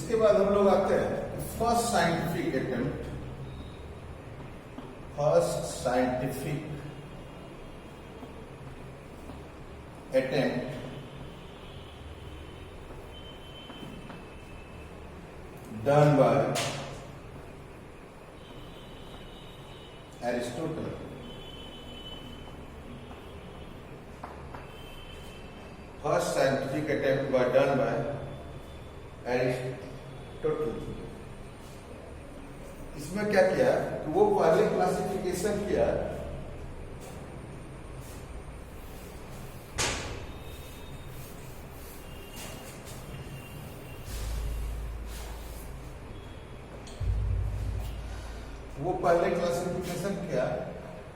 इसके बाद हम लोग आते हैं first scientific attempt, first scientific attempt done by Aristotle. First scientific attempt was done by Aristotle. इसमें क्या किया कि वो पहले क्लासिफिकेशन किया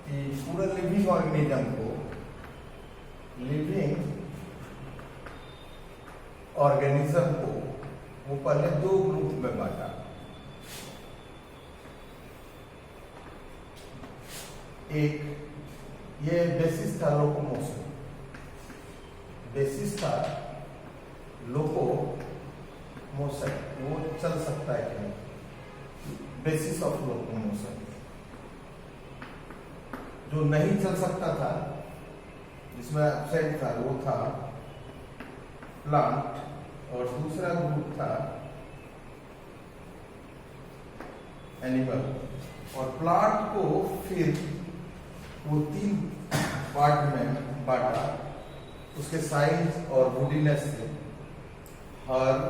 कि पूरा लिविंग ऑर्गेनिज्म को, लिविंग ऑर्गेनिज्म को वो पहले दो ग्रुप में बांटा। एक ये बेसिस था लोकोमोशन, बेसिस था लोकोमोशन, वो चल सकता है कि नहीं, बेसिस ऑफ लोकोमोशन। जो नहीं चल सकता था, जिसमें एब्सेंट था, वो था प्लांट, और दूसरा ग्रुप था एनिमल। और प्लांट को फिर वो तीन पार्ट में बांटा उसके साइज और वुडीनेस से, हर्ब,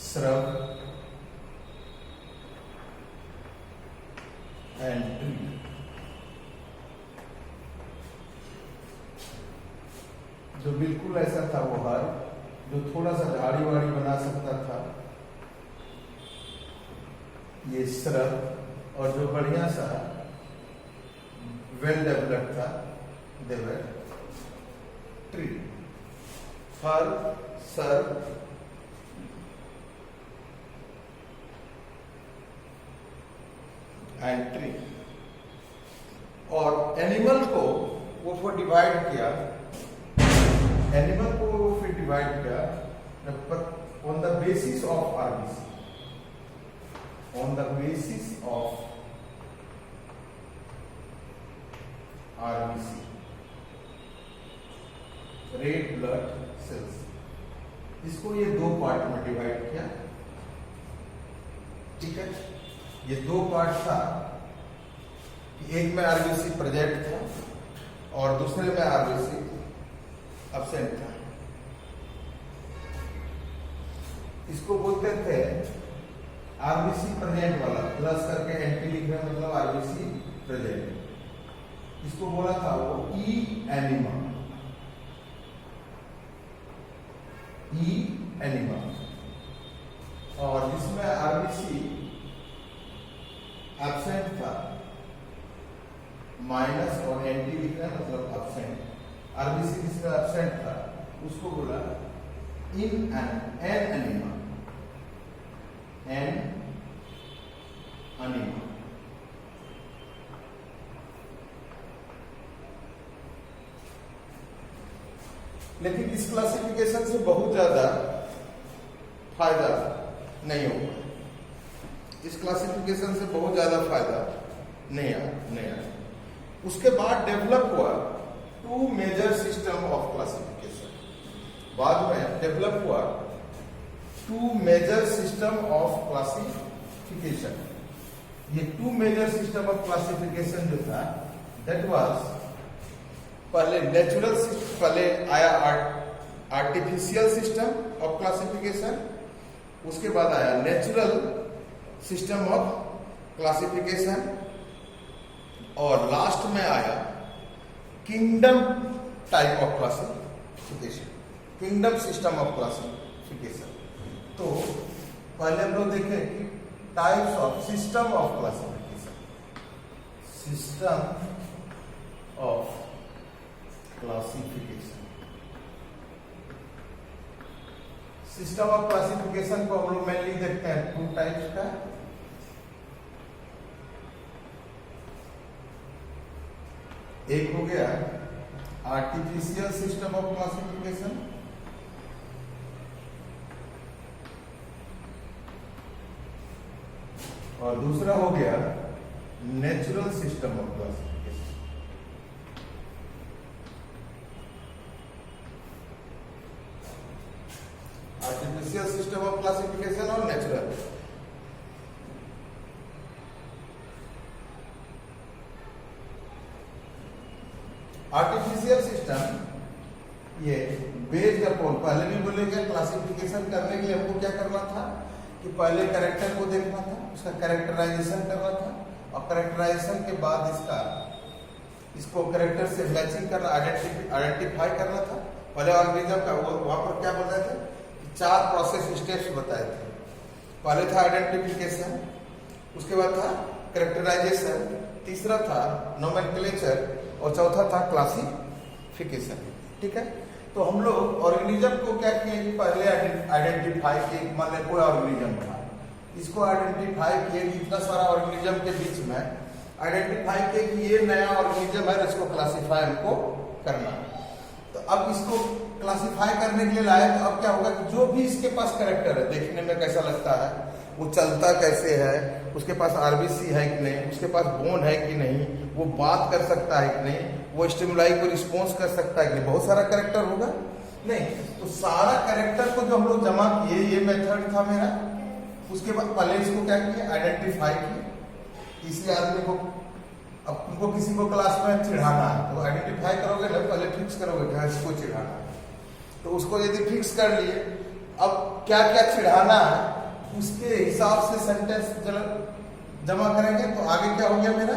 श्रब एंड ट्री। जो बिल्कुल ऐसा था वो हर्ब, जो थोड़ा सा झाड़ी वाड़ी बना सकता था ये श्रब, और जो बढ़िया सा वेल डेवलप्ड था देवर tree. Herb, shrub and tree. और एनिमल को वो डिवाइड किया, एनिमल को फिर डिवाइड किया on the basis of RBC, on the basis of RBC, red blood cells. इसको ये दो पार्ट में डिवाइड किया, ठीक है। ये दो पार्ट था कि एक में आरबीसी प्रेजेंट था और दूसरे में आरबीसी एब्सेंट था। इसको बोलते थे आरबीसी प्रेजेंट वाला, प्लस करके एंटी लिख रहे, मतलब आरबीसी प्रेजेंट। इसको बोला था वो ई एनिमा, ई एनिमा। और जिसमें आरबीसी एब्सेंट था, माइनस और एंटी लिख रहे हैं, मतलब एब्सेंट। आरबीसी जिसमें एब्सेंट था उसको बोला इन एन एनिमा, एन एनिमा। लेकिन इस क्लासिफिकेशन से बहुत ज्यादा फायदा नहीं होगा, इस क्लासिफिकेशन से बहुत ज्यादा फायदा नहीं आया। उसके बाद डेवलप हुआ two major system of classification. बाद में डेवलप हुआ two major system of classification. ये two major system of classification जो था, दैट वाज पहले नेचुरल, पहले आया आर्टिफिशियल सिस्टम ऑफ क्लासिफिकेशन, उसके बाद आया नेचुरल सिस्टम ऑफ क्लासिफिकेशन, और लास्ट में आया kingdom type of classification, kingdom system of classification. तो पहले हम लोग देखें कि types of system of classification, system of classification. System of classification को हम लोग मेनली देखते हैं टू टाइप्स का। एक हो गया आर्टिफिशियल सिस्टम ऑफ क्लासिफिकेशन, और दूसरा हो गया natural system of classification. Artificial system of classification और नेचुरल। आर्टिफिशियल सिस्टम ये बेस्ड अपॉन, पहले भी बोलेंगे क्लासिफिकेशन करने के लिए हमको क्या करना था कि पहले कैरेक्टर को देखना था, उसका कैरेक्टराइजेशन करना था, और कैरेक्टराइजेशन के बाद इसको कैरेक्टर से मैचिंग करना, आइडेंटिफाई करना था। पहले ऑर्गेनिज्म का वहां पर क्या बताए थे कि 4 प्रोसेस स्टेप्स बताए थे। पहले था आइडेंटिफिकेशन, उसके बाद था कैरेक्टराइजेशन, तीसरा था नोमेनक्लेचर, और चौथा था क्लासिफिकेशन। ठीक है, तो हम लोग ऑर्गेनिज्म को क्या किए कि पहले आइडेंटिफाई किए, मान लें कोई ऑर्गेनिज्म था, इसको आइडेंटिफाई किए, इतना सारा ऑर्गेनिज्म के बीच में आइडेंटिफाई किए कि ये नया ऑर्गेनिज्म है, इसको क्लासिफाई हमको करना है। तो अब इसको क्लासिफाई करने के लिए लाए, तो अब क्या होगा कि जो भी इसके पास कैरेक्टर है, देखने में कैसा लगता है, वो चलता कैसे है, उसके पास आरबीसी है कि नहीं, उसके पास बोन है कि नहीं, वो बात कर सकता है कि नहीं, वो स्टिमुलाई को रिस्पॉन्स कर सकता है कि नहीं, बहुत सारा कैरेक्टर होगा नहीं। तो सारा कैरेक्टर को जो हम लोग जमा किए, ये मेथड था मेरा। उसके बाद पहले इसको क्या किए, आइडेंटिफाई किए। किसी आदमी को, अब तुमको किसी को क्लास में चिढ़ाना है तो आइडेंटिफाई करोगे ना, पहले फिक्स करोगे कि इसको चिढ़ाना है। तो उसको यदि फिक्स कर लिए, अब क्या क्या चिढ़ाना है उसके हिसाब से सेंटेंस जमा करेंगे। तो आगे क्या हो गया मेरा,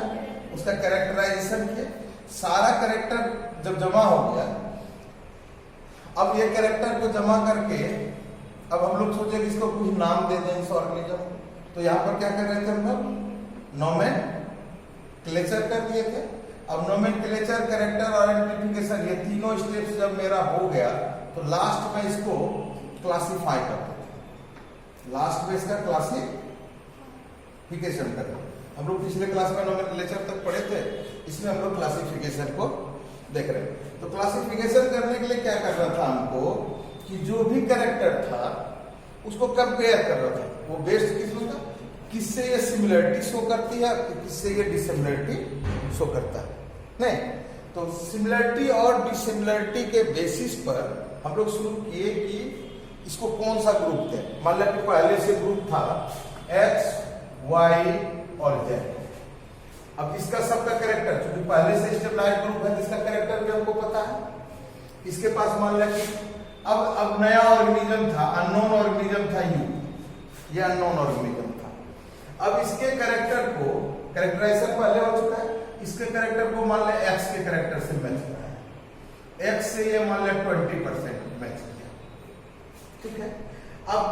उसका कैरेक्टराइजेशन किया। सारा कैरेक्टर जब जमा हो गया, अब ये कैरेक्टर को जमा करके अब हम लोग सोचे कि इसको कुछ नाम दे दें इस ऑर्गेनिज्म। तो यहाँ पर क्या कर रहे थे हम लोग, नोमेनक्लेचर कर दिए थे। अब नोमेनक्लेचर, कैरेक्टर और आइडेंटिफिकेशन, ये तीनों स्टेप्स जब मेरा हो गया, तो लास्ट में इसको क्लासिफाई करते थे। लास्ट में इसका क्लासिफिकेशन करते। हम लोग पिछले क्लास में नोमेनक्लेचर तक पढ़े थे, इसमें हम लोग क्लासिफिकेशन को देख रहे हैं। तो क्लासिफिकेशन करने के लिए क्या करना था हमको कि जो भी कैरेक्टर था उसको कंपेयर कर रहा था। वो बेस्ड किसमें था, किससे ये सिमिलरिटी शो करती है, किससे ये डिसिमिलरिटी शो करता है। नहीं, तो सिमिलरिटी और डिसिमिलरिटी के बेसिस पर हम लोग शुरू किए कि इसको कौन सा ग्रुप थे। मान लो कि पहले से ग्रुप था एक्स, वाई और जेड। अब इसका सबका कैरेक्टर, क्योंकि पहले से स्टेबलाइज्ड ग्रुप है, जिसका कैरेक्टर भी हमको पता है। इसके पास मान लें कि अब नया ऑर्गेनिज्म था, अननोन ऑर्गेनिज्म था यू, ये अननोन ऑर्गेनिज्म था। अब इसके कैरेक्टर को, कैरेक्टराइजेशन पहले हो चुका है, इसके कैरेक्टर को मान लें एक्स के कैरेक्टर से मैच कराया। एक्स से ये मान लें 20% मैच किया, ठीक है। अब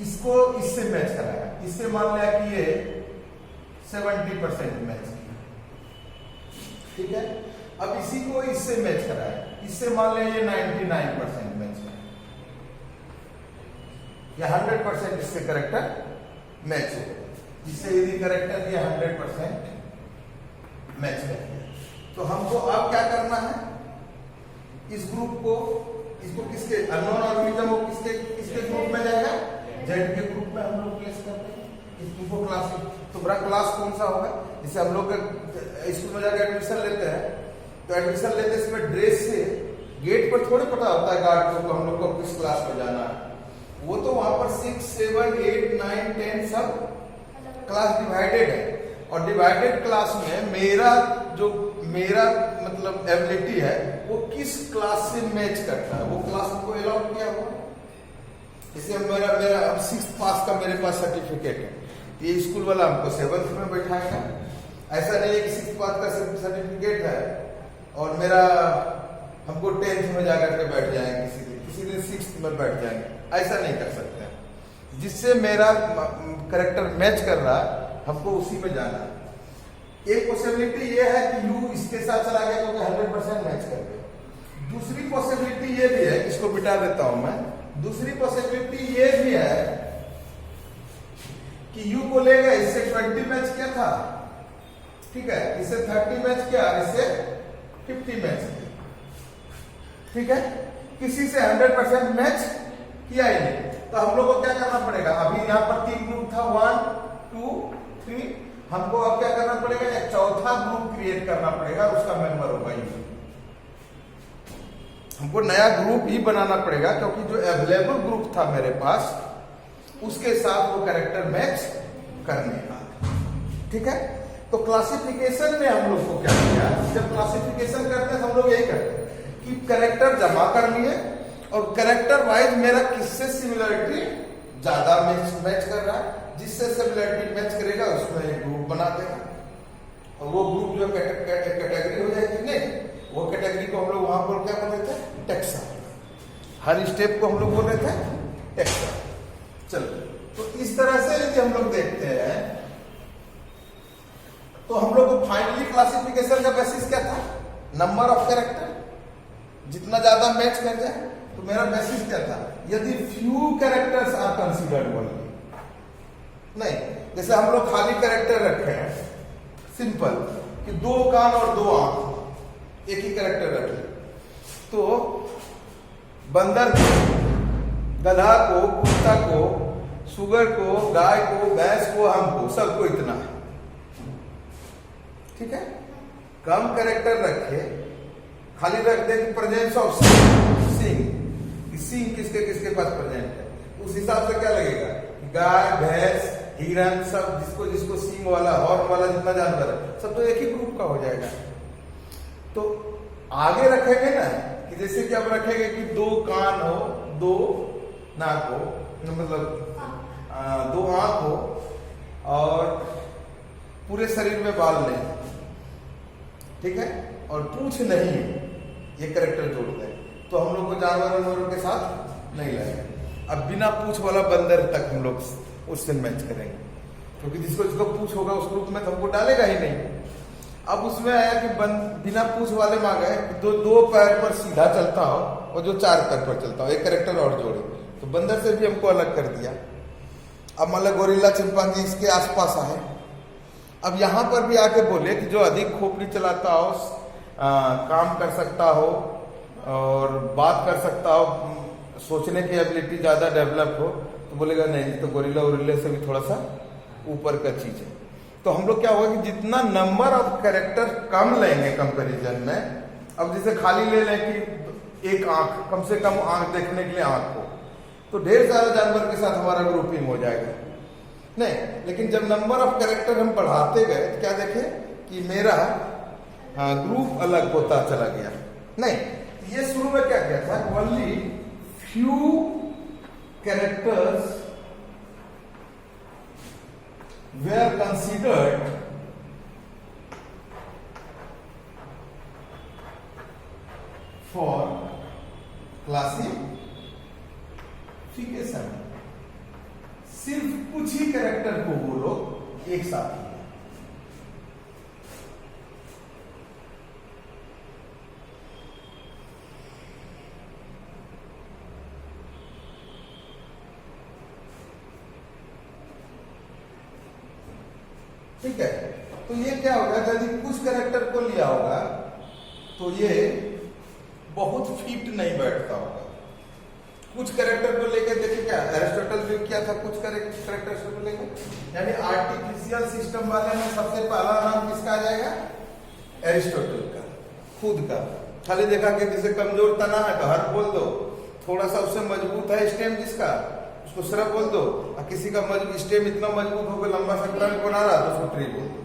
इसको इससे मैच कराया, इससे मान लिया कि ये 70% मैच किया, ठीक है। अब इसी को इससे मैच कराया, इससे मान लिया ये 99% मैच किया, या 100% इससे कैरेक्टर मैच हो गया। इससे यदि कैरेक्टर ये 100% मैच कर दिया, तो हमको अब क्या करना है, इस ग्रुप को, इसको किसके, अननोन ऑर्गेनिज्म को किसके ग्रुप में जाएगा, जेड के ग्रुप में हम लोग प्लेस करते हैं। इसको क्लास, तुम्हारा क्लास कौन सा होगा, जैसे हम लोग स्कूल में जाकर एडमिशन लेते हैं, तो एडमिशन लेते समय ड्रेस से गेट पर थोड़े पता होता है गार्ड को हम लोग को किस क्लास में जाना है। वो तो वहां पर 6, 7, 8, 9, 10 सब क्लास डिवाइडेड है, और डिवाइडेड क्लास में मेरा मतलब एबिलिटी है वो किस क्लास से मैच करता है, वो क्लास को अलॉट किया हुआ। जैसे मेरा अब 6th पास का मेरे पास सर्टिफिकेट है, ये स्कूल वाला हमको 7th में बैठाएगा। ऐसा नहीं है कि 6th पास का सर्टिफिकेट है और मेरा हमको 10th में जाकर के बैठ जाएंगे, किसी दिन 6th में बैठ जाएंगे, ऐसा नहीं कर सकते। जिससे मेरा कैरेक्टर मैच कर रहा है हमको उसी में जाना है। एक पॉसिबिलिटी ये है कि यू इसके साथ चला गया तो 100% मैच कर गया। दूसरी पॉसिबिलिटी ये भी है, इसको बिटा देता हूं मैं, दूसरी पॉसिबिलिटी ये भी है कि यू बोलेगा इससे 20 मैच किया था, ठीक है, इससे 30 मैच किया, इससे 50 मैच किया, ठीक है, किसी से 100% मैच किया ही नहीं। तो हम लोग को क्या करना पड़ेगा, अभी यहाँ पर 3 ग्रुप था, 1, 2 3। हमको अब क्या करना पड़ेगा, एक चौथा ग्रुप क्रिएट करना पड़ेगा, उसका मेंबर होगा ये। हमको नया ग्रुप ही बनाना पड़ेगा क्योंकि जो अवेलेबल ग्रुप था मेरे पास उसके साथ वो कैरेक्टर मैच करने का। ठीक है, तो क्लासिफिकेशन में हम लोग को क्या किया, जब क्लासिफिकेशन करते हैं तो हम लोग यही करते हैं कि कैरेक्टर जमा कर लिए और कैरेक्टर वाइज मेरा किससे सिमिलरिटी ज्यादा मैच कर रहा है, जिससे सिमिलरिटी मैच करेगा उसमें एक ग्रुप बना देगा और वो ग्रुप जो कैटेगरी हो जाएगी, नहीं वो कैटेगरी को हम लोग वहां पर क्या बोल रहे थे, टेक्सा। हर स्टेप को हम लोग बोल रहे थे टेक्सा। चलो, तो इस तरह से यदि हम लोग देखते हैं तो हम लोग को फाइनली क्लासिफिकेशन का बेसिस क्या था, नंबर ऑफ कैरेक्टर, जितना ज्यादा मैच कर जाए। तो मेरा बेसिस क्या था, यदि few characters are considered only, नहीं जैसे हम लोग खाली कैरेक्टर रखे हैं सिंपल कि 2 कान और 2 आंख, एक ही कैरेक्टर रखे, तो बंदर को, गधा को, कुत्ता को, सुगर को, गाय को, भैंस को, हमको, सबको इतना है। ठीक है, कम कैरेक्टर रखे, खाली रख दे प्रेजेंस ऑफ सिंह, सिंह किसके किसके पास प्रेजेंट है, उस हिसाब से क्या लगेगा, गाय, भैंस, हिरन, सब जिसको जिसको सिंह वाला, हॉर्न वाला जितना जानवर है सब तो एक ही ग्रुप का हो जाएगा। तो आगे रखेंगे ना कि जैसे कि अब रखेंगे कि 2 कान हो, 2 नाक हो, मतलब 2 आंख हो और पूरे शरीर में बाल नहीं, ठीक है, और पूंछ नहीं है, ये कैरेक्टर जोड़ दें तो हम लोग को जानवरों के साथ नहीं लगेगा। अब बिना पूंछ वाला बंदर तक हम लोग उससे मैच करेंगे क्योंकि जिसको जिसको पूंछ होगा उस ग्रुप में तो हमको डालेगा ही नहीं। अब उसमें आया कि बिना पूंछ वाले में आ गए जो 2 पैर पर सीधा चलता हो और जो 4 पैर पर चलता हो, एक कैरेक्टर और जोड़े, तो बंदर से भी हमको अलग कर दिया। अब मतलब गोरिल्ला, चिंपांजी इसके आसपास आए। अब यहां पर भी आके बोले कि जो अधिक खोपड़ी चलाता हो, काम कर सकता हो और बात कर सकता हो, सोचने की एबिलिटी ज्यादा डेवलप हो, तो बोलेगा नहीं तो गोरिल्ला वोरिल्ला से भी थोड़ा सा ऊपर का चीज है। तो हम लोग क्या होगा कि जितना नंबर ऑफ कैरेक्टर कम लेंगे कंपैरिजन में, अब जैसे खाली ले लें कि एक आंख, कम से कम आंख देखने के लिए आंख हो, तो ढेर सारे जानवर के साथ हमारा ग्रुपिंग हो जाएगा। नहीं, लेकिन जब नंबर ऑफ कैरेक्टर हम बढ़ाते गए तो क्या देखे कि मेरा ग्रुप अलग होता चला गया। नहीं, ये शुरू में क्या किया था, only few characters were considered for classification। सिर्फ कुछ ही कैरेक्टर को वो लोग एक साथ लिया। ठीक है, तो ये क्या होगा, यदि कुछ कैरेक्टर को लिया होगा तो ये बहुत फिट नहीं बैठता होगा। कुछ कैरेक्टर को लेकर देखिए क्या एरिस्टोटल जो किया था, कुछ कैरेक्टर को लेकर, यानी आर्टिफिशियल सिस्टम वाले में सबसे पहला नाम किसका आ जाएगा, एरिस्टोटल का खुद का। खाली देखा कि जिसे कमजोर तना है तो हर बोल दो, थोड़ा सा उससे मजबूत है स्टेम जिसका उसको सिर्फ बोल दो, और किसी का स्टेम इतना मजबूत हो गया लंबा सा ट्रंक बना रहा तो उसको ट्री बोल दो।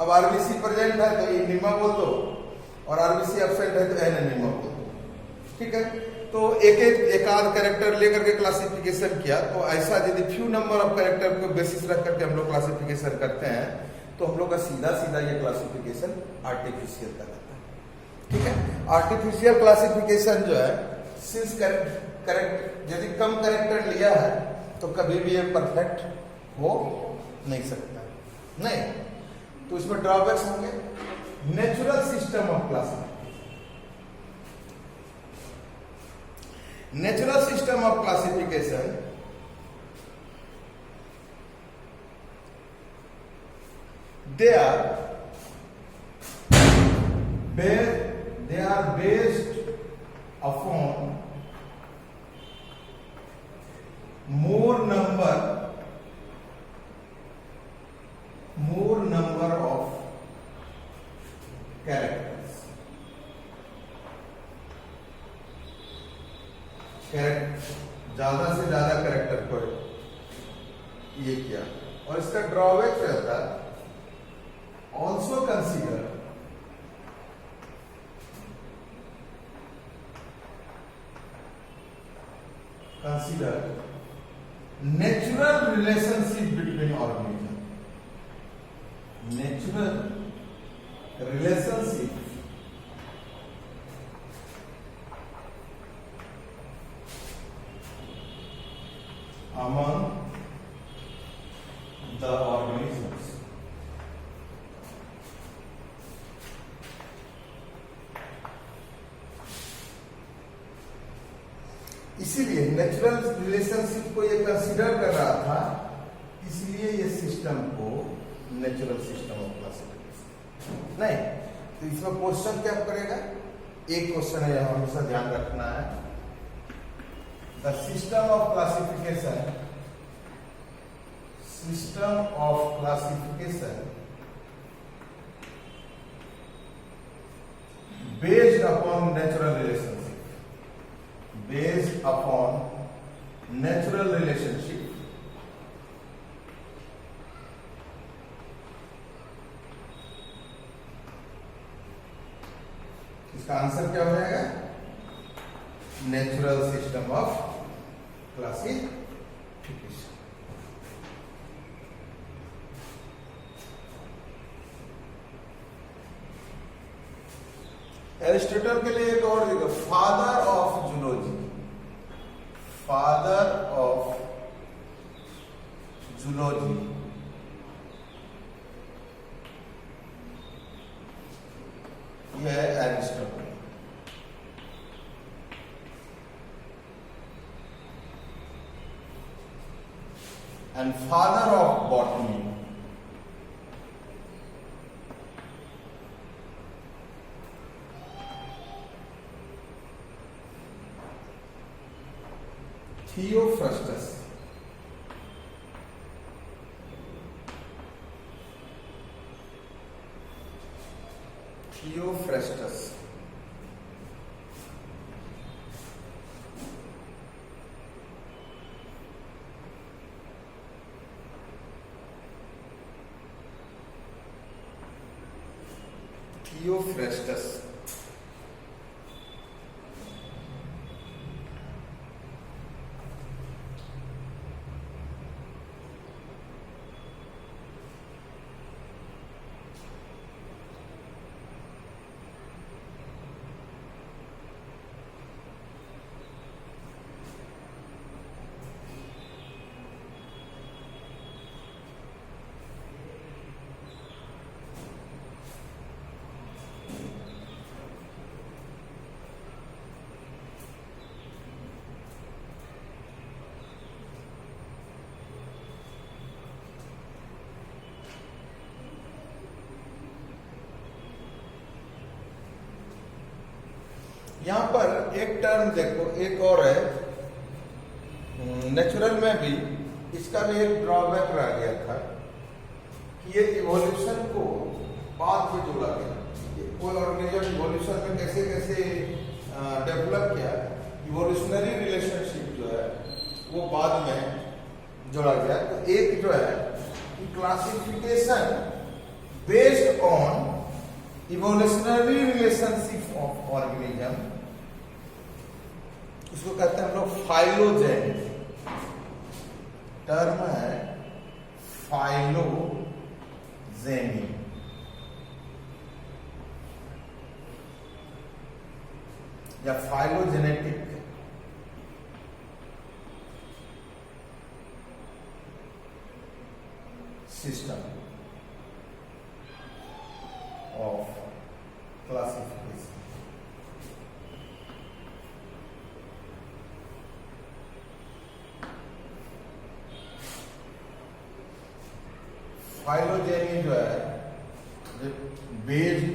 अब आरबीसी प्रेजेंट है तो एनिमा बोल दो और आरबीसी एब्सेंट है तो एनेमिमा बोल दो। ठीक है, तो एक आध कैरेक्टर लेकर के क्लासिफिकेशन किया। तो ऐसा यदि फ्यू नंबर ऑफ कैरेक्टर को बेसिस रख करके हम लोग क्लासिफिकेशन करते हैं तो हम लोग का सीधा सीधा ये क्लासिफिकेशन आर्टिफिशियल का रहता है। ठीक है, आर्टिफिशियल क्लासिफिकेशन जो है सिंस करेक्ट यदि कम कैरेक्टर लिया है तो कभी भी ये परफेक्ट हो नहीं सकता। नहीं, तो इसमें ड्रॉबैक्स होंगे। Natural system of classification, natural system of classification they are based upon more number more number of characters. ज्यादा से ज्यादा कैरेक्टर को ये किया। और इसका ड्रॉबैक क्या था, also consider natural relationship between organism, natural relationship among the organisms। इसीलिए नेचुरल रिलेशनशिप को ये कंसीडर कर रहा था, इसलिए ये सिस्टम को नेचुरल सिस्टम ऑफ क्लासिफिकेशन नहीं। तो इसमें क्वेश्चन क्या करेगा, एक क्वेश्चन है हमेशा ध्यान रखना है, the system of classification, system of classification based upon natural relationship, based upon natural relationship इसका आंसर क्या हो जाएगा, natural system of classification. Aristotle के लिए एक और देखो, father of zoology, father of zoology यह है Aristotle. And father of botany Theophrastus. Theophrastus Theophrastus यहां पर एक टर्म देखो, एक और है नेचुरल में भी, इसका भी एक ड्रॉबैक रह गया था कि ये इवोल्यूशन को बाद में जोड़ा गया। कोई ऑर्गेनिज्म इवोल्यूशन में कैसे कैसे डेवलप किया, इवोल्यूशनरी रिलेशनशिप जो है वो बाद में जोड़ा गया। तो एक जो है classification based on evolutionary relationship of organism, इसको कहते हैं हम लोग फाइलोजेनी। टर्म है फाइलोजेनी। या phylogenetic system of classification. Phylogeny जो है बेस्ड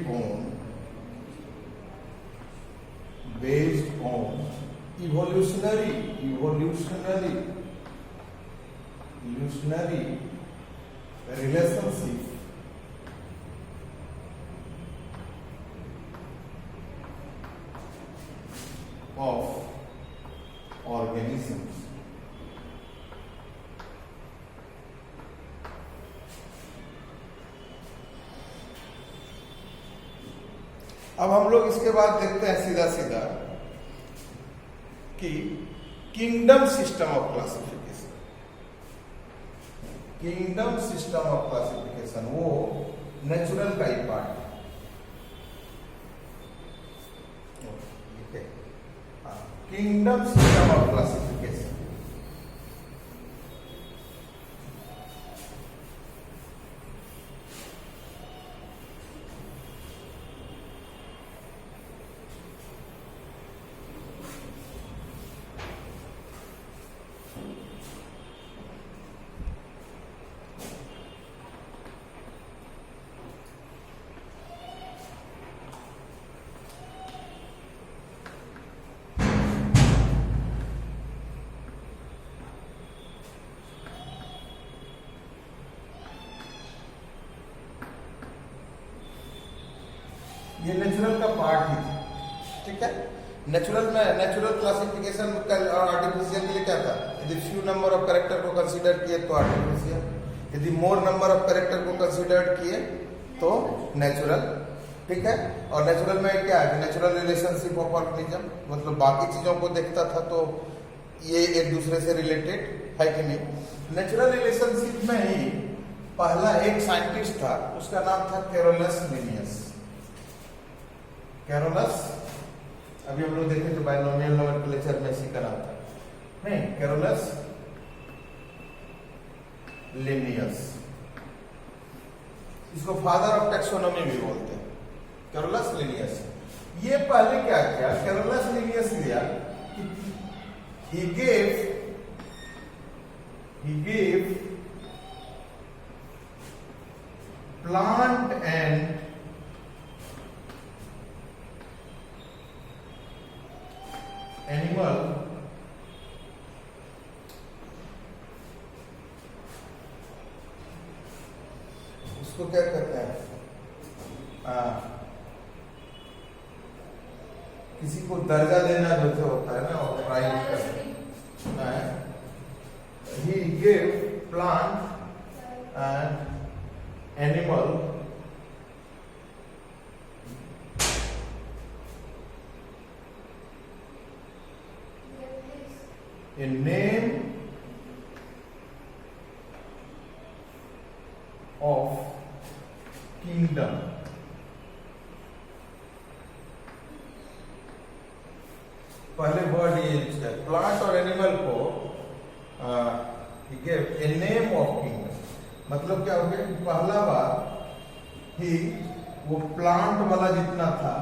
ऑन इवोल्यूशनरी रिलेशनशिप अब हम लोग इसके बाद देखते हैं सीधा सीधा कि kingdom system of classification. Kingdom system of classification वो नेचुरल का ही पार्ट है। किंगडम सिस्टम ऑफ क्लासिफिकेशन ये नेचुरल का पार्ट ही था, ठीक है। नेचुरल क्लासिफिकेशन और आर्टिफिशियल के लिए क्या था? यदि फ्यू नंबर ऑफ कैरेक्टर को कंसीडर किए तो आर्टिफिशियल, यदि मोर नंबर ऑफ कैरेक्टर को कंसीडर किए तो नेचुरल, ठीक है। और नेचुरल में क्या है? नेचुरल रिलेशनशिप ऑफ ऑर्गेनिज्म, मतलब बाकी चीजों को देखता था तो ये एक दूसरे से रिलेटेड है कि नहीं। नेचुरल रिलेशनशिप में ही पहला एक साइंटिस्ट था, उसका नाम था कैरोलस लिनियस। कैरोलस, अभी हम लोग देखें तो बाइनोमियल नोमेनक्लेचर में इसी का नाम था, नहीं, कैरोलस लिनियस। इसको फादर ऑफ टैक्सोनॉमी भी बोलते हैं, कैरोलस लिनियस। ये पहले क्या किया कैरोलस लिनियस लिया कि he gave plant and animal उसको क्या कहते हैं, किसी को दर्जा देना जो होता है ना, और प्राइज करना है। He gave plant and animal a name of kingdom। पहले वर्ड ये यूज किया, प्लांट और एनिमल को ए नेम ऑफ किंगडम। मतलब क्या हो गया कि पहला बार ही वो प्लांट वाला जितना था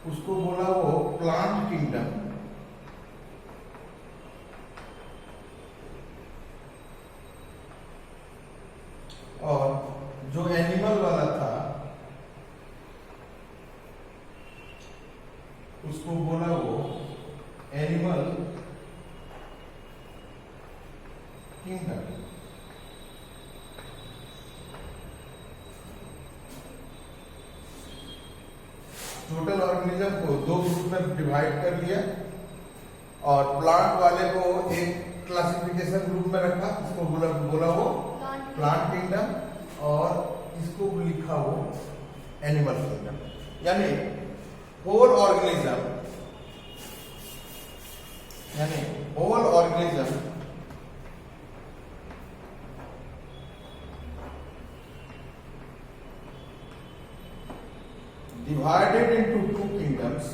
उसको बोला वो प्लांट किंगडम, और जो एनिमल वाला था उसको बोला वो एनिमल किंगडम। टोटल ऑर्गेनिज्म को दो ग्रुप में डिवाइड कर दिया और प्लांट वाले को एक क्लासिफिकेशन ग्रुप में रखा, इसको बोला वो प्लांट किंगडम, और इसको लिखा वो एनिमल किंगडम। यानी whole organism divided into two kingdoms,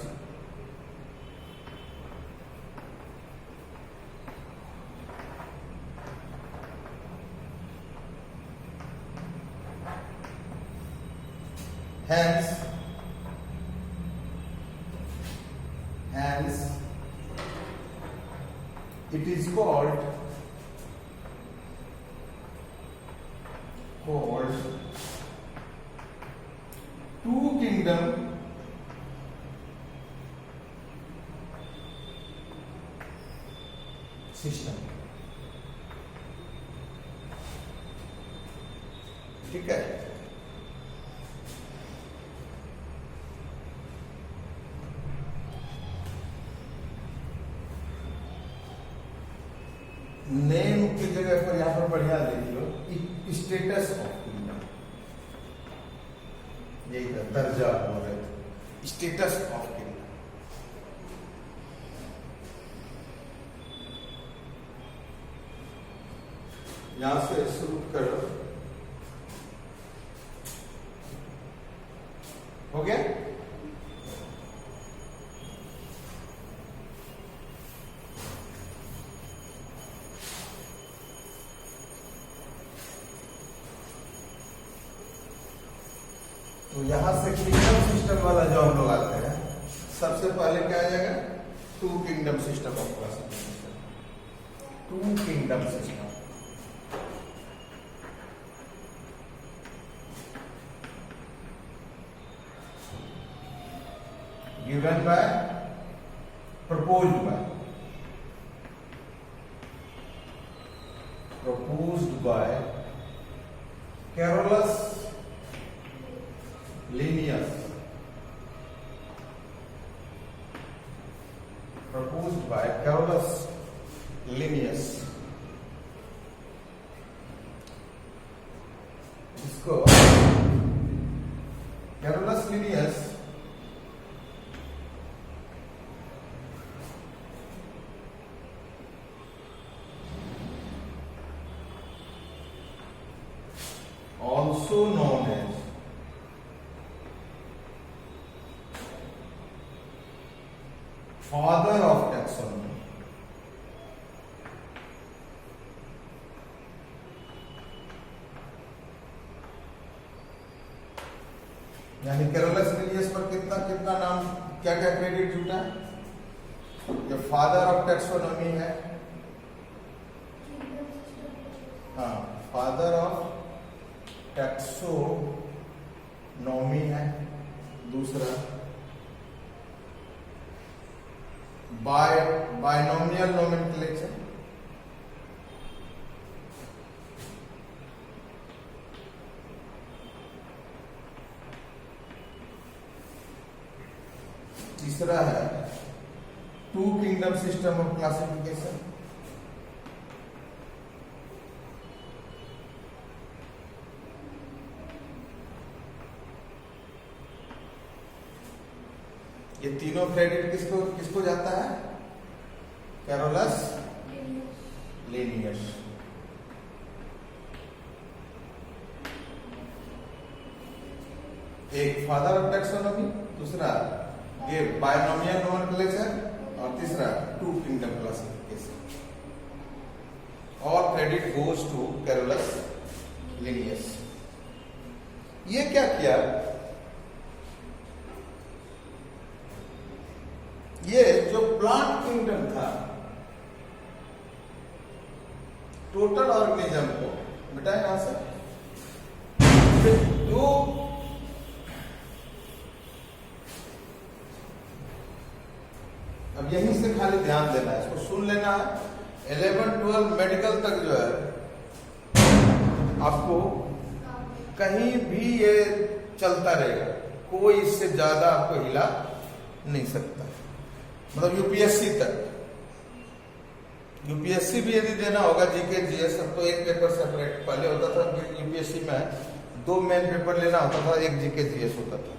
hence it is called two kingdom system। ठीक है। नेम की जगह पर यहां पर बढ़िया लिख लो स्टेटस ऑफ किंगडम, यही था दर्जा हो रहे। Status of kingdom. यहां से शुरू करो, हो गया। तो यहां से किंगडम सिस्टम वाला जो हम लोग आते हैं, सबसे पहले क्या आ जाएगा, two kingdom system of classification, two kingdom system. given by, proposed by Carolus Linnaeus, proposed by Carolus Linnaeus। इसको Carolus Linnaeus also known as father of taxonomy, यानी कैरोलस लिनियस पर कितना कितना नाम, क्या क्या क्रेडिट जुटा है, जो फादर ऑफ टैक्सोनॉमी है, हाँ फादर ऑफ टैक्सोनॉमी है, दूसरा बायनोमियल नोमेनक्लेचर, तीसरा है two kingdom system of classification, ये तीनों क्रेडिट किसको किसको जाता है, कैरोलस लिनियस। एक फादर ऑफ टैक्सोनॉमी, दूसरा ये बायनोमियल नोमेनक्लेचर, और तीसरा टू किंगडम क्लासिफिकेशन, और credit goes to Carolus Linnaeus. ये क्या किया, ये जो प्लांट किंगडम था, टोटल ऑर्गेनिज्म को बेटा यहां से जो अब यहीं से खाली ध्यान देना है, इसको सुन लेना है। 11-12 मेडिकल तक जो है आपको कहीं भी ये चलता रहेगा, कोई इससे ज्यादा आपको हिला नहीं सकता, मतलब यूपीएससी तक। यूपीएससी भी यदि देना होगा, जीके जीएस, अब तो एक पेपर सेपरेट, पहले होता था कि यूपीएससी में 2 मेन पेपर लेना होता था, एक जीके जीएस होता था।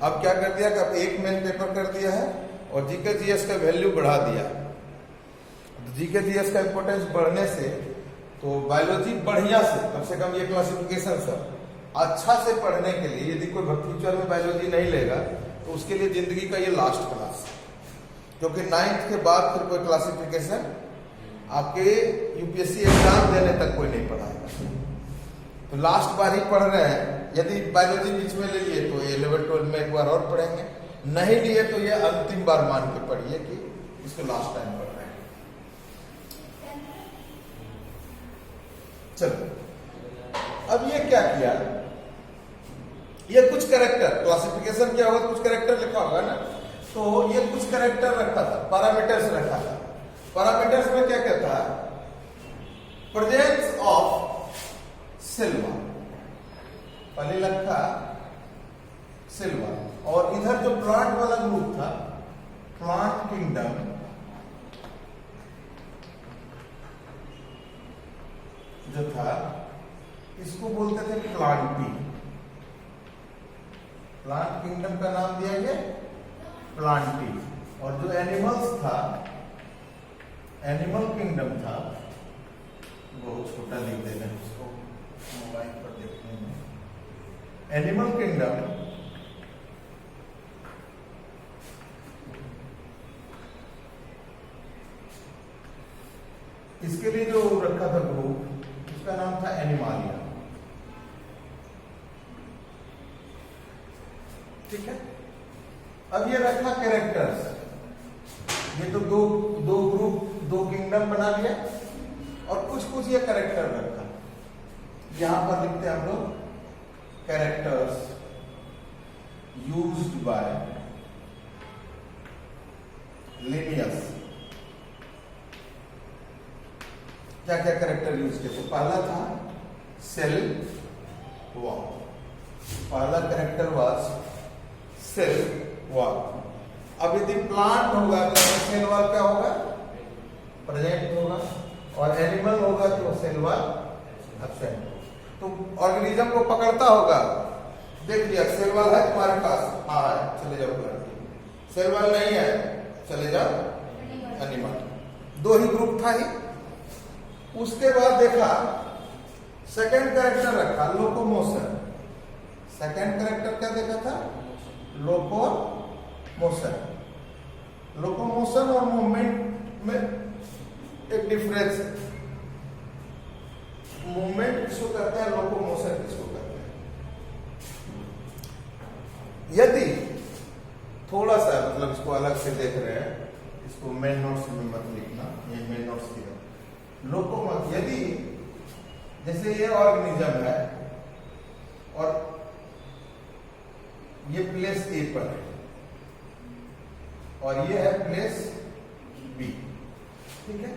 अब क्या कर दिया कि अब एक मेन पेपर कर दिया है और जीके जीएस का वैल्यू बढ़ा दिया। जीके जीएस का इंपोर्टेंस बढ़ने से तो बायोलॉजी बढ़िया से कम ये क्लासिफिकेशन सब अच्छा से पढ़ने के लिए, यदि कोई फ्यूचर में बायोलॉजी नहीं लेगा तो उसके लिए जिंदगी का ये लास्ट क्लास, क्योंकि 9th के बाद फिर कोई क्लासिफिकेशन आपके यूपीएससी एग्जाम देने तक कोई नहीं पढ़ाएगा। तो लास्ट बार ही पढ़ रहे हैं, यदि बायोलॉजी बीच में ले लिए तो 11-12 में एक बार और पढ़ेंगे, नहीं लिए तो ये अंतिम बार मान के पढ़िए कि इसको लास्ट टाइम पढ़ रहे हैं। चलो अब ये क्या किया, ये कुछ कैरेक्टर, क्लासिफिकेशन क्या होगा, कुछ कैरेक्टर लिखा होगा ना, तो ये कुछ कैरेक्टर रखा था, पैरामीटर्स रखा था। पैरामीटर्स में क्या कहता है, प्रेजेंस ऑफ सिल्वा, पहले लिखा सिल्वा, और इधर जो प्लांट वाला ग्रुप था, प्लांट किंगडम, जो था इसको बोलते थे प्लांटी। प्लांट किंगडम का नाम दिया गया प्लांटी, और जो एनिमल्स था, एनिमल किंगडम था, बहुत छोटा लिख देना उसको, मोबाइल पर देखने में, एनिमल किंगडम इसके लिए जो रखा था ग्रुप, उसका नाम था एनिमालिया। ठीक है, अब ये रखा कैरेक्टर्स, ये तो दो ग्रुप, दो किंगडम बना लिया, और कुछ कुछ ये कैरेक्टर रखा। यहां पर लिखते हैं हम लोग कैरेक्टर्स यूज्ड बाय लिनियस। क्या क्या कैरेक्टर यूज किए? तो पहला था सेल वॉल, पहला कैरेक्टर वाज सेल वॉल। अब यदि प्लांट होगा तो सेल वॉल क्या होगा? प्रेजेंट होगा, और एनिमल होगा तो सेल वॉल एब्सेंट। तो ऑर्गेनिज्म को पकड़ता होगा, देख लिया सेल वॉल है तुम्हारे पास, हाँ है, चले जाओ प्लांट। सेल वॉल नहीं है, चले जाओ एनिमल। दो ही ग्रुप था ही। उसके बाद देखा सेकंड कैरेक्टर रखा लोकोमोशन। सेकंड कैरेक्टर क्या देखा था? लोकोमोशन। लोकोमोशन और मूवमेंट में एक डिफरेंस है। मूवमेंट किसको कहते हैं, लोकोमोशन किसको कहते हैं? यदि थोड़ा सा मतलब इसको अलग से देख रहे हैं, इसको मेन नोट्स में मत लिखना, ये मेन नोट्स की लोकोमोशन, यदि जैसे ये ऑर्गेनिज्म है और ये प्लेस ए पर है और ये है प्लेस बी, ठीक है,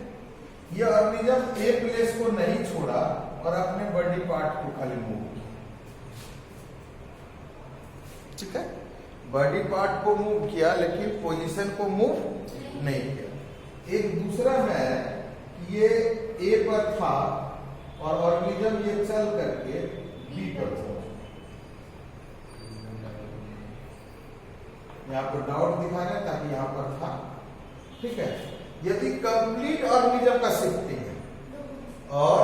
ये ऑर्गेनिज्म ए प्लेस को नहीं छोड़ा और अपने बॉडी पार्ट को खाली मूव किया, ठीक है, बॉडी पार्ट को मूव किया लेकिन पोजीशन को मूव नहीं किया। एक दूसरा है ये ए पर था और ऑर्गेनिज्म ये चल करके बी पर था। यहाँ पर डॉट दिखा रहे हैं ताकि यहाँ पर था, ठीक है। यदि कंप्लीट ऑर्गेनिज्म का शिफ्टिंग है और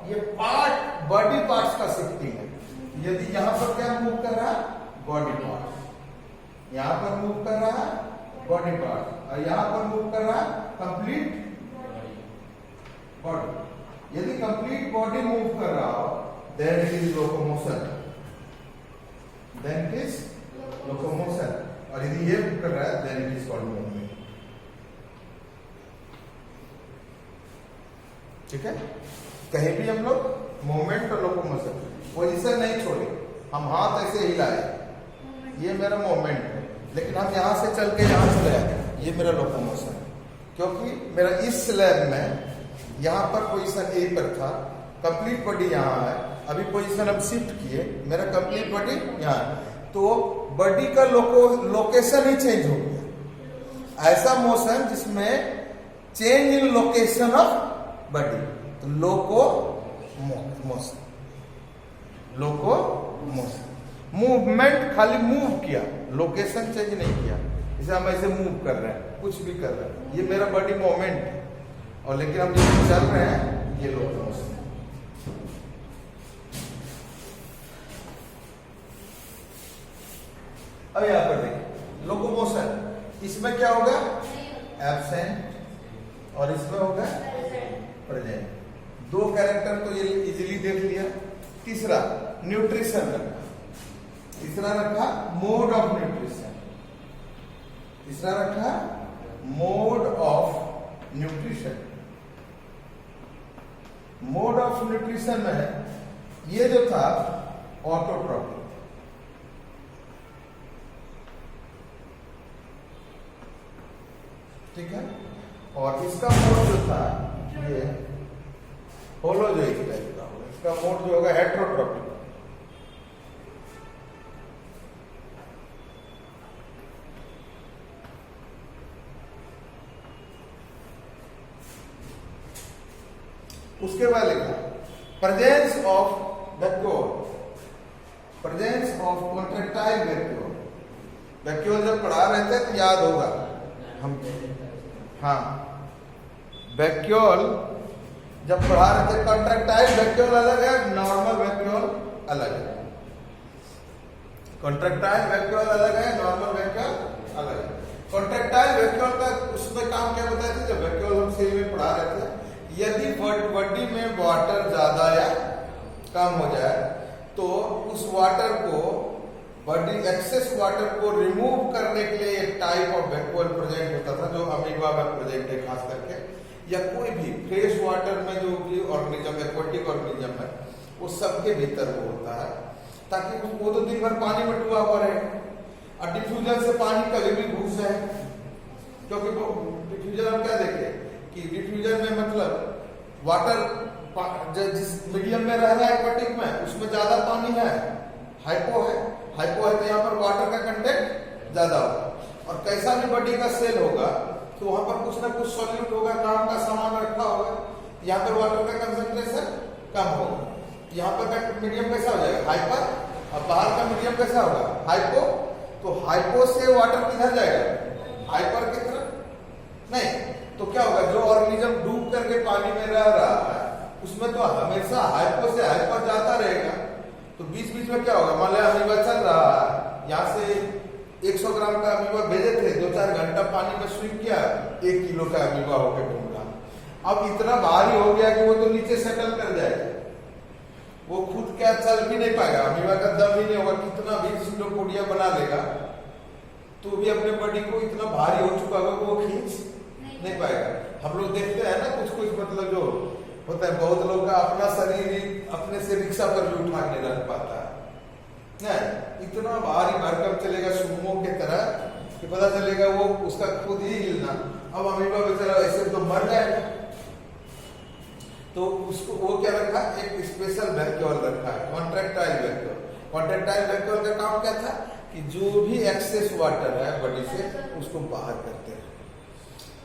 ये पार्ट बॉडी पार्ट्स का शिफ्टिंग है, यदि यहाँ पर क्या मूव कर रहा है? बॉडी पार्ट, यहाँ पर मूव कर रहा है बॉडी पार्ट, और यहाँ पर मूव कर रहा है कंप्लीट बॉडी। यदि कंप्लीट बॉडी मूव कर रहा हो then it is locomotion, then it is locomotion. और यदि ये मूव कर रहा है then it is called movement, ठीक है। कहीं भी हम लोग मूवमेंट और लोकोमोशन, पोजीशन नहीं छोड़े, हम हाथ ऐसे हिलाए, ये मेरा मूवमेंट है, लेकिन हम यहां से चल के यहां चले आए, ये मेरा लोकोमोशन है, क्योंकि मेरा इस स्लैब में यहां पर पोजीशन ए पर था, कंप्लीट बॉडी यहां है, अभी पोजीशन हम शिफ्ट किए, मेरा कंप्लीट बॉडी यहां है, तो बॉडी का लोकेशन ही चेंज हो गया। ऐसा मोशन जिसमें change in location of body, तो लोकोमोशन, लोकोमोशन। मूवमेंट खाली मूव किया, लोकेशन चेंज नहीं किया। जैसे हम ऐसे मूव कर रहे हैं, कुछ भी कर रहे हैं, ये मेरा बॉडी मूवमेंट है, और लेकिन हम जो चल रहे हैं ये लोकोमोशन। अब यहां पर देखिए लोकोमोशन, इसमें क्या होगा? एब्सेंट, और इसमें होगा प्रेजेंट। दो कैरेक्टर तो ये इजीली देख लिया। तीसरा न्यूट्रिशन रखा, तीसरा रखा मोड ऑफ न्यूट्रिशन, तीसरा रखा mode of nutrition. Mode of nutrition में ये जो था ऑटोट्रॉफी, ठीक है, और इसका मोड जो था ये होलोजोइक टाइप का होगा, इसका मोड जो होगा हेट्रोट्रॉफी। उसके बाद लिखा presence of vacuole, presence of contractile vacuole, vacuole जब पढ़ा रहे थे तो याद होगा हम, हाँ वैक्यूल जब पढ़ा रहे थे, कॉन्ट्रैक्टाइल वैक्यूल अलग है, नॉर्मल वैक्यूल अलग है। कॉन्ट्रैक्टाइल वैक्यूल अलग है, नॉर्मल वैक्यूल अलग है। कॉन्ट्रैक्टाइल वैक्यूल का उसमें काम क्या बताया था, जब वैक्यूल हम सेल में पढ़ा रहे थे, यदि बॉडी में वाटर ज्यादा या कम हो जाए तो उस वाटर को, बॉडी एक्सेस वाटर को रिमूव करने के लिए एक टाइप ऑफ वैक्यूल प्रेजेंट होता था, जो अमीबा में प्रेजेंट है खास करके, या कोई भी फ्रेश वाटर में जो भी ऑर्गेनिज्म, एक्वाटिक ऑर्गेनिज्म है, वो सबके भीतर वो होता है, ताकि वो तो दिन भर पानी में डूबा हुआ रहे। और डिफ्यूजन से पानी कभी भी घुस जाए, क्योंकि डिफ्यूजन हम क्या देखे कि डिफ्यूजन में मतलब वाटर जिस मीडियम में रह रहा है एक्वाटिक में, उसमें ज्यादा पानी है, हाइपो है तो यहाँ पर वाटर का कंटेंट ज्यादा होगा, और कैसा भी बॉडी का सेल होगा तो वहां पर कुछ ना कुछ सॉल्यूट होगा, काम का सामान रखा होगा, यहाँ पर वाटर का कंसंट्रेशन कम होगा। यहाँ पर का मीडियम कैसा हो जाएगा, हाइपर, और बाहर का मीडियम कैसा होगा, हाइपो। तो हाइपो से वाटर किधर जाएगा, हाइपर की तरफ नहीं, तो क्या होगा, जो ऑर्गेनिज्म डूब करके पानी में रह रहा है उसमें तो हमेशा हाइपो से हाइपर जाता रहेगा। तो बीच बीच में क्या होगा, मान लिया अमीबा चल रहा है, यहाँ से 100 ग्राम का अमीबा भेजे थे, 2-4 घंटा पानी में स्विम किया, 1 किलो का अमीबा होकर घूम रहा। अब इतना भारी हो गया कि वो तो नीचे सेटल कर जाएगा, वो खुद क्या चल भी नहीं पाएगा, अमीबा का दम ही नहीं होगा, कितना भी सिलोपोडिया बना लेगा तो भी अपने बॉडी को इतना भारी हो चुका होगा कि वो खींच नहीं पाएगा। हम लोग देखते हैं ना कुछ मतलब जो होता है, बहुत लोग का अपना शरीर ही अपने से रिक्शा पर भी उठा के रख पाता है, नहीं इतना भारी भरकम चलेगा सुमो के तरह कि पता चलेगा वो उसका खुद ही हिलना। अब अमीबा बेचारा ऐसे तो मर जाएगा, तो उसको वो क्या रखा, एक स्पेशल वैक्यूल रखा है, कॉन्ट्रैक्टाइल वैक्यूल। कॉन्ट्रैक्टाइल वैक्यूल का काम क्या था कि जो भी एक्सेस वाटर है बॉडी से उसको बाहर करते हैं।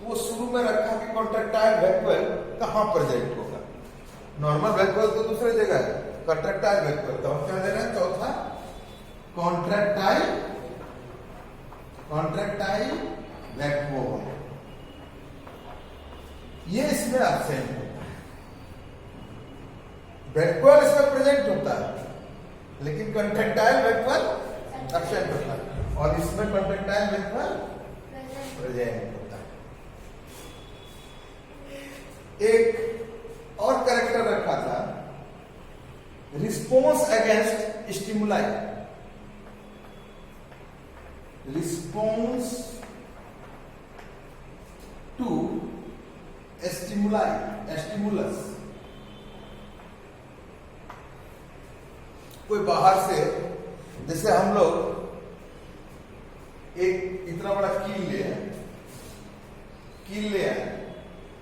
वो शुरू में रखा कि कॉन्ट्रैक्टाइल वैक्यूल कहाँ प्रेजेंट होगा, नॉर्मल वैक्यूल तो दूसरे जगह है, कॉन्ट्रैक्टाइल वैक्यूल तो हम क्या दे रहे हैं, चौथा कॉन्ट्रैक्टाइल वैक्यूल, ये इसमें एब्सेंट होता है। वैक्यूल इसमें प्रेजेंट होता है लेकिन कॉन्ट्रैक्टाइल वैक्यूल एब्सेंट होता है, और इसमें कॉन्ट्रैक्टाइल वैक्यूल प्रेजेंट होता है। एक और कैरेक्टर रखा था, response against stimuli, response to stimuli, stimulus. कोई बाहर से, जैसे हम लोग एक इतना बड़ा कील ले आए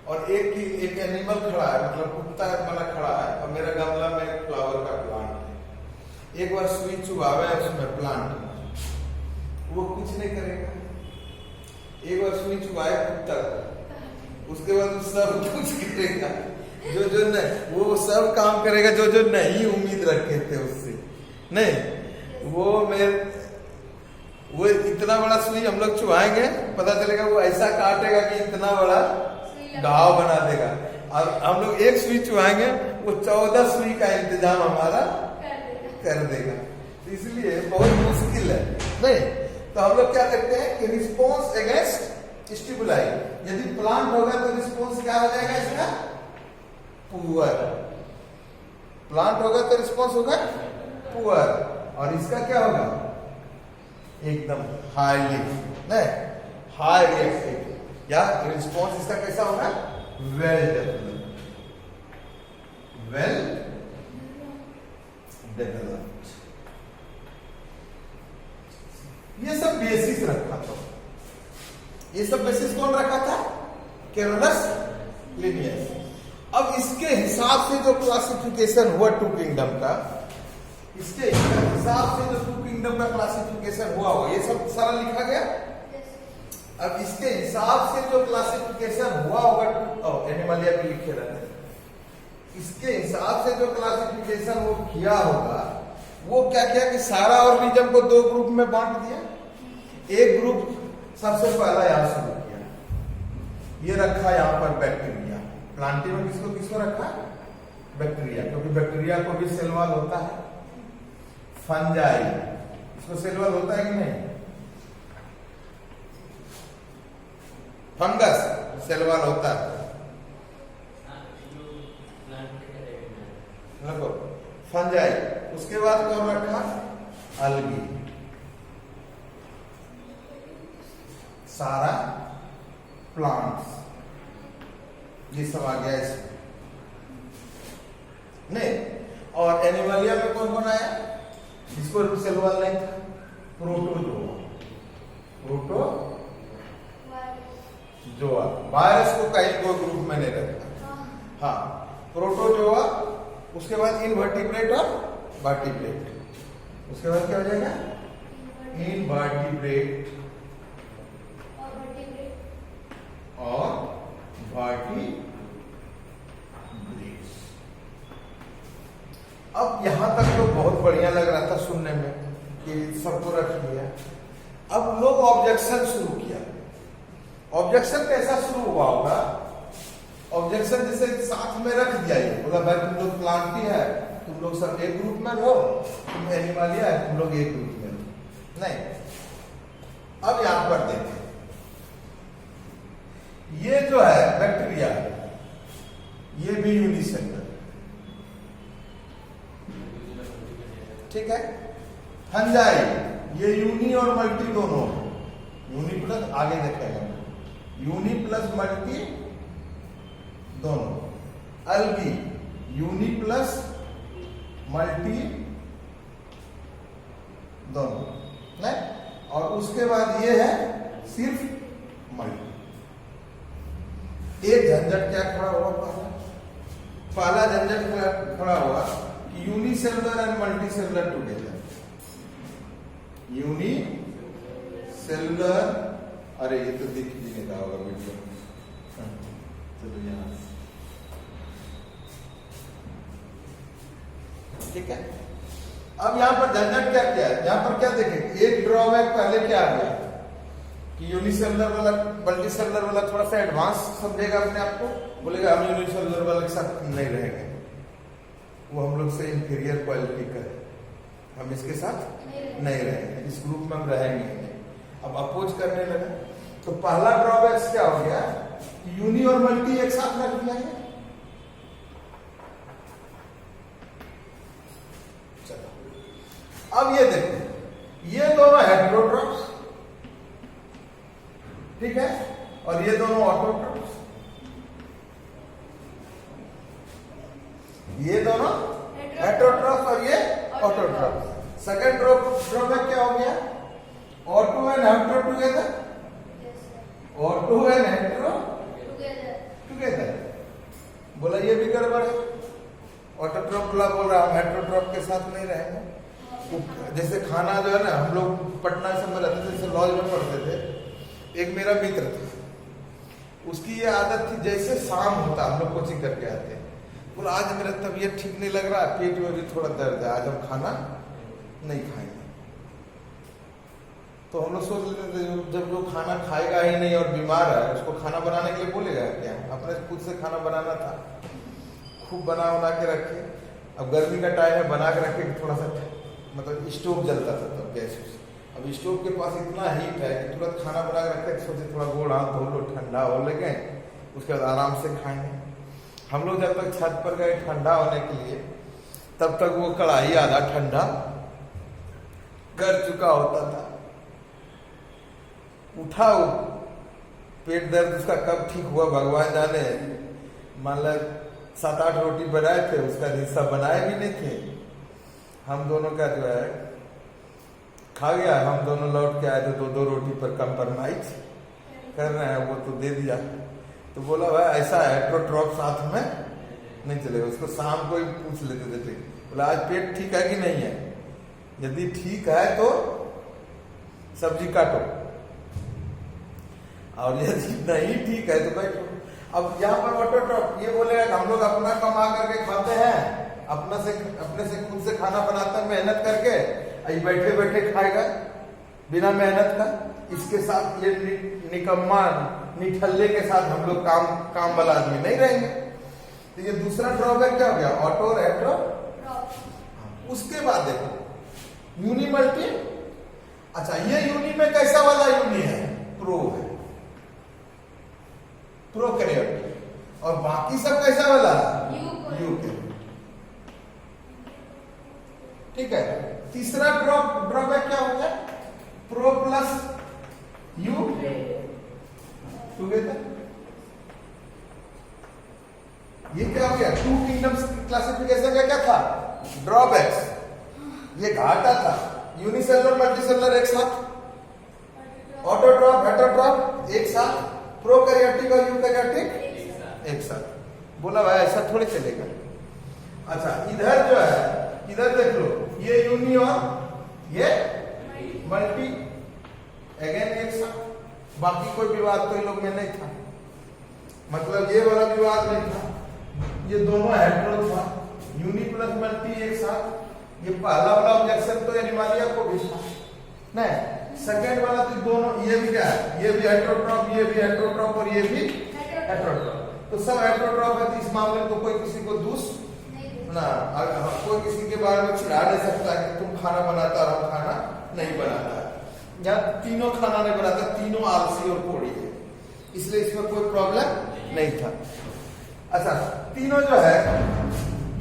और एक एनिमल खड़ा है, मतलब कुत्ता वाला खड़ा है, और मेरा गमला में फ्लावर का प्लांट है, एक बार सुई चुभावे उसमें प्लांट में, वो कुछ नहीं करेगा। एक बार सुई चुभाए कुत्ता को, उसके बाद सब कुछ करेगा, जो नहीं वो सब काम करेगा, जो नहीं उम्मीद रखे थे उससे नहीं। वो इतना बड़ा सुई हम लोग चुभाएंगे, पता चलेगा वो ऐसा काटेगा कि इतना बड़ा घाव बना देगा, और हम लोग एक सुई चुभाएंगे, वो 14 सुई का इंतजाम हमारा कर देगा। इसलिए बहुत मुश्किल है नहीं। तो हम लोग क्या करते हैं कि रिस्पॉन्स अगेंस्ट स्टिमुलाई, यदि प्लांट होगा तो रिस्पॉन्स क्या हो जाएगा इसका, पुअर। प्लांट होगा तो रिस्पॉन्स होगा पुअर, और इसका क्या होगा, एकदम हाईली नहीं, हाई रिएक्टिव, या रिस्पॉन्स इसका कैसा होगा, वेल डेवलप्ड, वेल डेवलप्ड। ये सब बेसिस रखा था। ये सब बेसिस कौन रखा था, कैरोलस लिनियस। अब इसके हिसाब से जो क्लासिफिकेशन हुआ टू किंगडम का, इसके हिसाब से जो टू किंगडम का क्लासिफिकेशन हुआ ये सब सारा लिखा गया। अब इसके हिसाब से जो क्लासिफिकेशन हुआ होगा, एनिमलिया भी लिखे रहते हैं, इसके हिसाब से जो क्लासिफिकेशन वो किया होगा, वो क्या किया कि सारा ऑर्गेनिज्म को 2 ग्रुप में बांट दिया। एक ग्रुप सबसे पहला यहां शुरू किया, ये रखा यहां पर बैक्टीरिया। प्लांटी में किसको रखा? बैक्टीरिया, क्योंकि बैक्टीरिया को भी सेल वॉल होता है। फंजाई, इसको सेल वॉल होता है कि नहीं? फंगस सेल वॉल होता है। देखो फंजाई, उसके बाद कौन रखा? अलगी, सारा प्लांट्स, ये सब आ गया इसमें नहीं। और एनिमलिया में कौन कौन आया जिसको सेल वॉल नहीं था? Protozoa, protozoa. वायरस को कहीं कोई ग्रुप में नहीं रखा। हाँ, प्रोटोजोआ, उसके बाद इनवर्टिब्रेट और वर्टिब्रेट। उसके बाद क्या हो जाएगा? इनवर्टिब्रेट और वर्टिब्रेट। अब यहां तक तो बहुत बढ़िया लग रहा था सुनने में कि सबको रख लिया। अब लोग ऑब्जेक्शन शुरू किया। ऑब्जेक्शन कैसा शुरू हुआ होगा? ऑब्जेक्शन जैसे साथ में रख दिया, ये बोला भाई तुम लोग प्लांटी है, तुम लोग सब एक ग्रुप में रहो, तुम एनिमलिया है, तुम लोग एक ग्रुप में रहो। नहीं, अब यहां पर देखें, ये जो है बैक्टीरिया, ये भी यूनिसेलुलर, ठीक है। फंजाई, ये यूनी और मल्टी दोनों, यूनी प्लस, आगे देखेंगे यूनी प्लस मल्टी दोनों। अलगी, यूनी प्लस मल्टी दोनों, नहीं। और उसके बाद ये है सिर्फ मल्टी। एक झंझट क्या खड़ा हुआ? पहला झंझट खड़ा हुआ कि unicellular and multicellular together. Unicellular, अरे ये तो दिख भी नहीं रहा होगा वीडियो में, चलो यहां, ठीक है। अब यहां पर झंझट क्या है? यहां पर क्या देखें, एक ड्रॉबैक पहले क्या आ गया कि यूनिसेलुलर वाला मल्टीसेलुलर वाला थोड़ा सा एडवांस समझेगा अपने आप को, बोलेगा हम यूनिसेलुलर वाले के साथ नहीं रहेंगे, वो हम लोग से इंफीरियर क्वालिटी का है, हम इसके साथ नहीं रहेंगे, इस ग्रुप में हम रहेंगे नहीं। अब अपोज करने लगा तो पहला ड्रॉबैक्स क्या हो गया? यूनी और मल्टी एक साथ रख दिया है। चलो अब ये देखो, ये दोनों हेटेरोट्रॉप्स, ठीक है, और ये दोनों ऑटोट्रॉप्स, ये दोनों हेटेरोट्रॉप्स और ये ऑटोट्रॉप्स। सेकंड ड्रॉबैक क्या हो गया? Auto and hetero together, auto and hetero together. बोला ये भी गड़बड़ है, ऑटोट्रॉप बोल रहा हम हेटेरोट्रॉप के साथ नहीं रहेंगे। जैसे खाना जो है ना, हम लोग पटना से में रहते थे, जैसे लॉज में पढ़ते थे, एक मेरा मित्र था, उसकी ये आदत थी जैसे शाम होता हम लोग कोचिंग करके आते, बोला आज मेरा तबीयत ठीक नहीं लग रहा, पेट में भी थोड़ा दर्द है, आज हम खाना नहीं खाएंगे। तो हम लोग सोच लेते थे जब जो खाना खाएगा ही नहीं और बीमार है, उसको खाना बनाने के लिए बोलेगा क्या? अपने खुद से खाना बनाना था, खूब बना के रखे। अब गर्मी का टाइम है, बना के रखे, थोड़ा सा मतलब स्टोव जलता था तब, गैस। अब स्टोव के पास इतना हीट है कि तुरंत खाना बना के रखे, सोचे थोड़ा गोड़ हाथ धो लो, ठंडा हो लगे, उसके बाद आराम से खाएंगे। हम लोग जब तक छत पर गए ठंडा होने के लिए, तब तक वो कढ़ाई आधा ठंडा कर चुका होता था। उठाओ, पेट दर्द उसका कब ठीक हुआ भगवान जाने। मान लो 7-8 रोटी बनाए थे, उसका हिस्सा बनाए भी नहीं थे। हम दोनों का जो है खा गया, हम दोनों लौट के आए तो 2-2 रोटी पर कंप्रोमाइज कर रहे हैं, वो तो दे दिया। तो बोला भाई ऐसा हेटेरोट्रॉप साथ में नहीं चलेगा, उसको शाम को ही पूछ लेते थे, बोला आज पेट ठीक है कि नहीं है, यदि ठीक है तो सब्जी काटो, और यदि नहीं ठीक है तो बैठो। अब यहाँ पर ऑटोट्रॉप ये बोलेगा हम लोग अपना कमा करके खाते हैं, अपने से खुद से खाना बनाते हैं मेहनत करके, बैठे बैठे खाएगा, बिना मेहनत का। इसके साथ ये निकम्मा निठल्ले के साथ हम लोग काम वाला आदमी नहीं रहेंगे। तो ये दूसरा ड्रॉबैक क्या हो गया, ऑटो रेट्रो। उसके बाद देखो यूनि मल्टी। अच्छा ये यूनि में कैसा वाला यूनि है, प्रो है, प्रोकैरियोटिक। और बाकी सब कैसा वाला है, यूके। ठीक है। तीसरा ड्रॉबैक क्या हो गया, प्रो प्लस यू टुगेदर। ये क्या हो गया, टू किंगडम्स क्लासिफिकेशन का क्या था, ड्रॉबैक्स। ये घाटा था, यूनिसेलुलर मल्टीसेलुलर एक साथ, ऑटोट्रॉप हेटेरोट्रॉप एक साथ, प्रोकैरियोटिक और यूकैरियोटिक एक साथ। बोला भाई ऐसा थोड़ी चलेगा। अच्छा इधर जो है, इधर देख लो, ये यूनि और ये मल्टी अगेन एक साथ। बाकी कोई विवाद तो इन लोग में नहीं था, मतलब ये वाला विवाद नहीं था। ये दोनों हेटेरो था, यूनि प्लस मल्टी एक साथ। ये पहला वाला ऑब्जेक्शन तो एनिमालिया को भी था नहीं, सेकंड वाला तो दोनों, ये भी क्या है, ये भी हेटेरोट्रॉप, ये भी हेटेरोट्रॉप और ये भी हेटेरोट्रॉप। तो सब हेटेरोट्रॉप है। तो इस मामले में तो कोई किसी को दोष ना, कोई किसी के बारे में चिढ़ा नहीं सकता कि तुम खाना बनाता और हम खाना नहीं बनाता। या तीनों खाना नहीं बनाता, तीनों आलसी और कोढ़ी है, इसलिए इसमें कोई प्रॉब्लम नहीं था। अच्छा तीनों जो है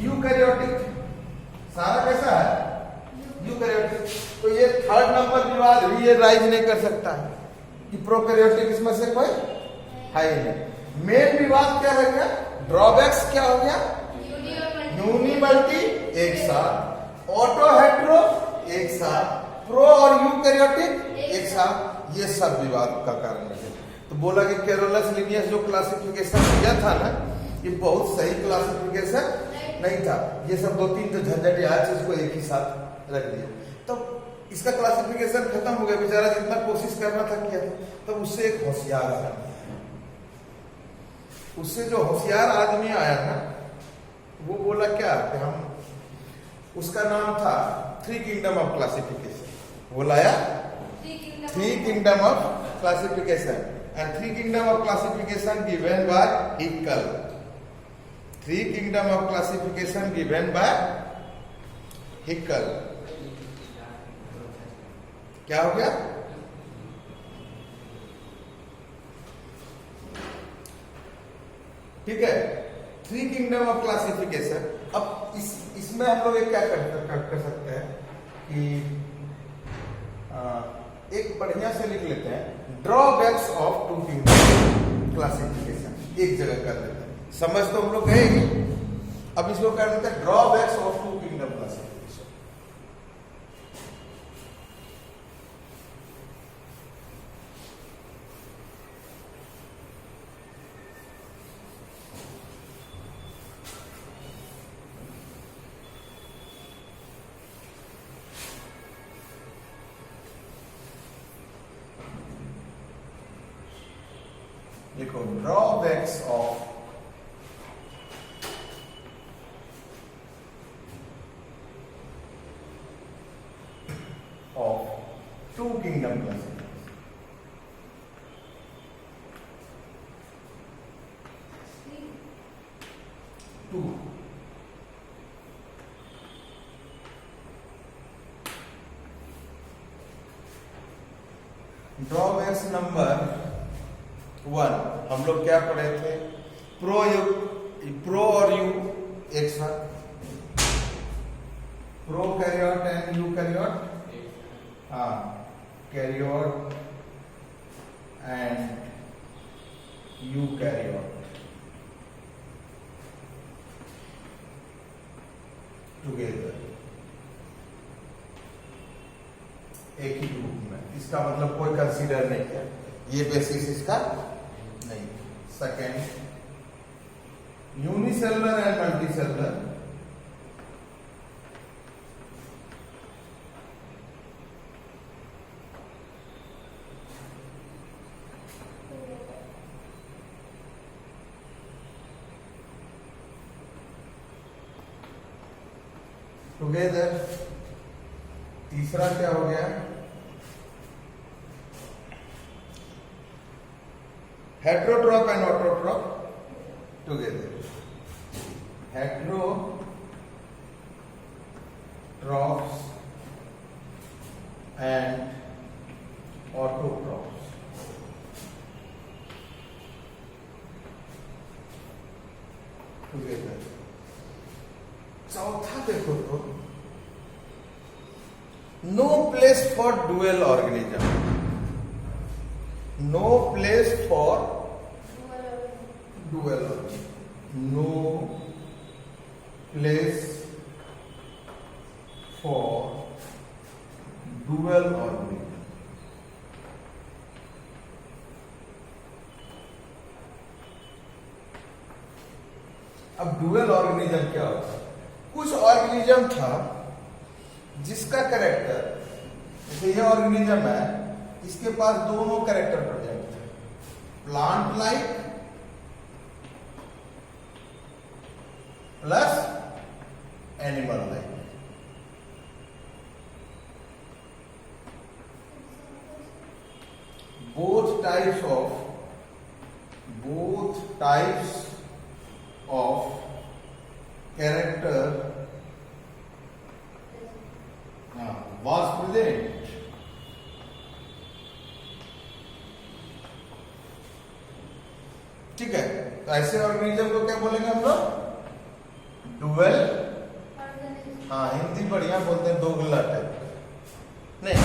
यूकैरियोटिक, सारा कैसा है यूकैरियोटिक। तो ये थर्ड नंबर विवाद भी ये राइज नहीं कर सकता है कि प्रोकैरियोटिक इसमें से कोई है ही नहीं। मेन विवाद क्या है, क्या ड्रॉबैक्स क्या हो गया, यूनि मल्टी एक साथ, ऑटो हेटेरो एक साथ, प्रो और यूकैरियोटिक एक साथ। ये सब विवाद का कारण है। तो बोला कि कैरोलस लिनियस जो क्लासिफिकेशन दिया था ना, ये बहुत सही क्लासिफिकेशन नहीं था। ये सब दो तीन जो झंझट याद चीज को एक ही साथ रख दिया, तो इसका क्लासिफिकेशन खत्म हो गया। बेचारा जितना कोशिश करना था किया था। तो उससे एक होशियार आदमी, उससे जो होशियार आदमी आया ना, वो बोला क्या कि हम, उसका नाम था थ्री किंगडम ऑफ क्लासिफिकेशन। वो लाया three kingdom of classification, and three kingdom of classification given by Haeckel. Three kingdom of classification given by Haeckel. क्या हो गया, ठीक है, थ्री किंगडम ऑफ क्लासिफिकेशन। अब इसमें हम लोग क्या कर सकते हैं कि एक बढ़िया से लिख लेते हैं, drawbacks of two kingdom classification. एक जगह कर लेते हैं, समझ तो हम लोग गए ही। अब इसको कर लेते हैं drawbacks of two kingdom classification. देखो drawbacks of two kingdom classification. Two drawbacks number one, हम लोग क्या पढ़े थे, प्रो और यू एक साथ, प्रोकैरियोट एंड यूकैरियोट, हाँ, कैरियोट एंड यूकैरियोट टुगेदर, एक ही ग्रुप में। इसका मतलब कोई कंसीडर नहीं किया, ये बेसिस इसका नहीं। Second, unicellular and multicellular, together. तीसरा क्या हो गया, heterotroph and autotroph together. Heterotrophs and autotrophs. Together. चौथा देखो तो, no place for dual organism. No place for dual organism. No place for dual organism. अब डुअल ऑर्गेनिज्म क्या होता है? कुछ ऑर्गेनिज्म था जिसका कैरेक्टर, जैसे ये ऑर्गेनिज्म है, इसके पास दोनों कैरेक्टर प्रेजेंट थे, plant like plus animal like. both types of character was present. ठीक है, तो ऐसे ऑर्गेनिज्म को क्या बोलेंगे हम लोग? डुअल. हाँ, हिंदी बढ़िया बोलते हैं, दोगला टाइप. नहीं,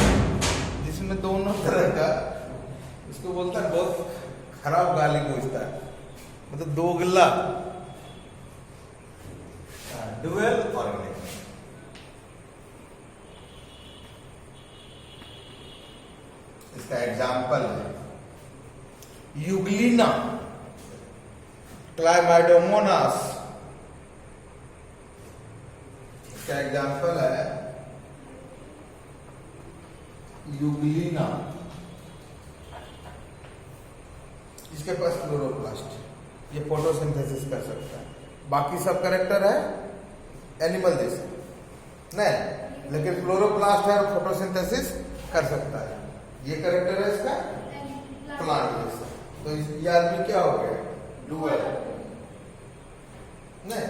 जिसमें दोनों तरह का, उसको बोलता है, बहुत खराब गाली पूछता है, मतलब दोगला. Dual organism. इसका एग्जाम्पल है यूग्लिना, क्लाइमेडोमोनास. इसका एग्जाम्पल है यूग्लिना. इसके पास क्लोरोप्लास्ट, ये फोटोसिंथेसिस कर सकता है. बाकी सब कैरेक्टर है एनिमल जैसे नहीं, लेकिन क्लोरोप्लास्ट है और फोटोसिंथेसिस कर सकता है. ये कैरेक्टर है इसका प्लांट जैसा. तो ये आदमी क्या हो गया? डुअल. नहीं,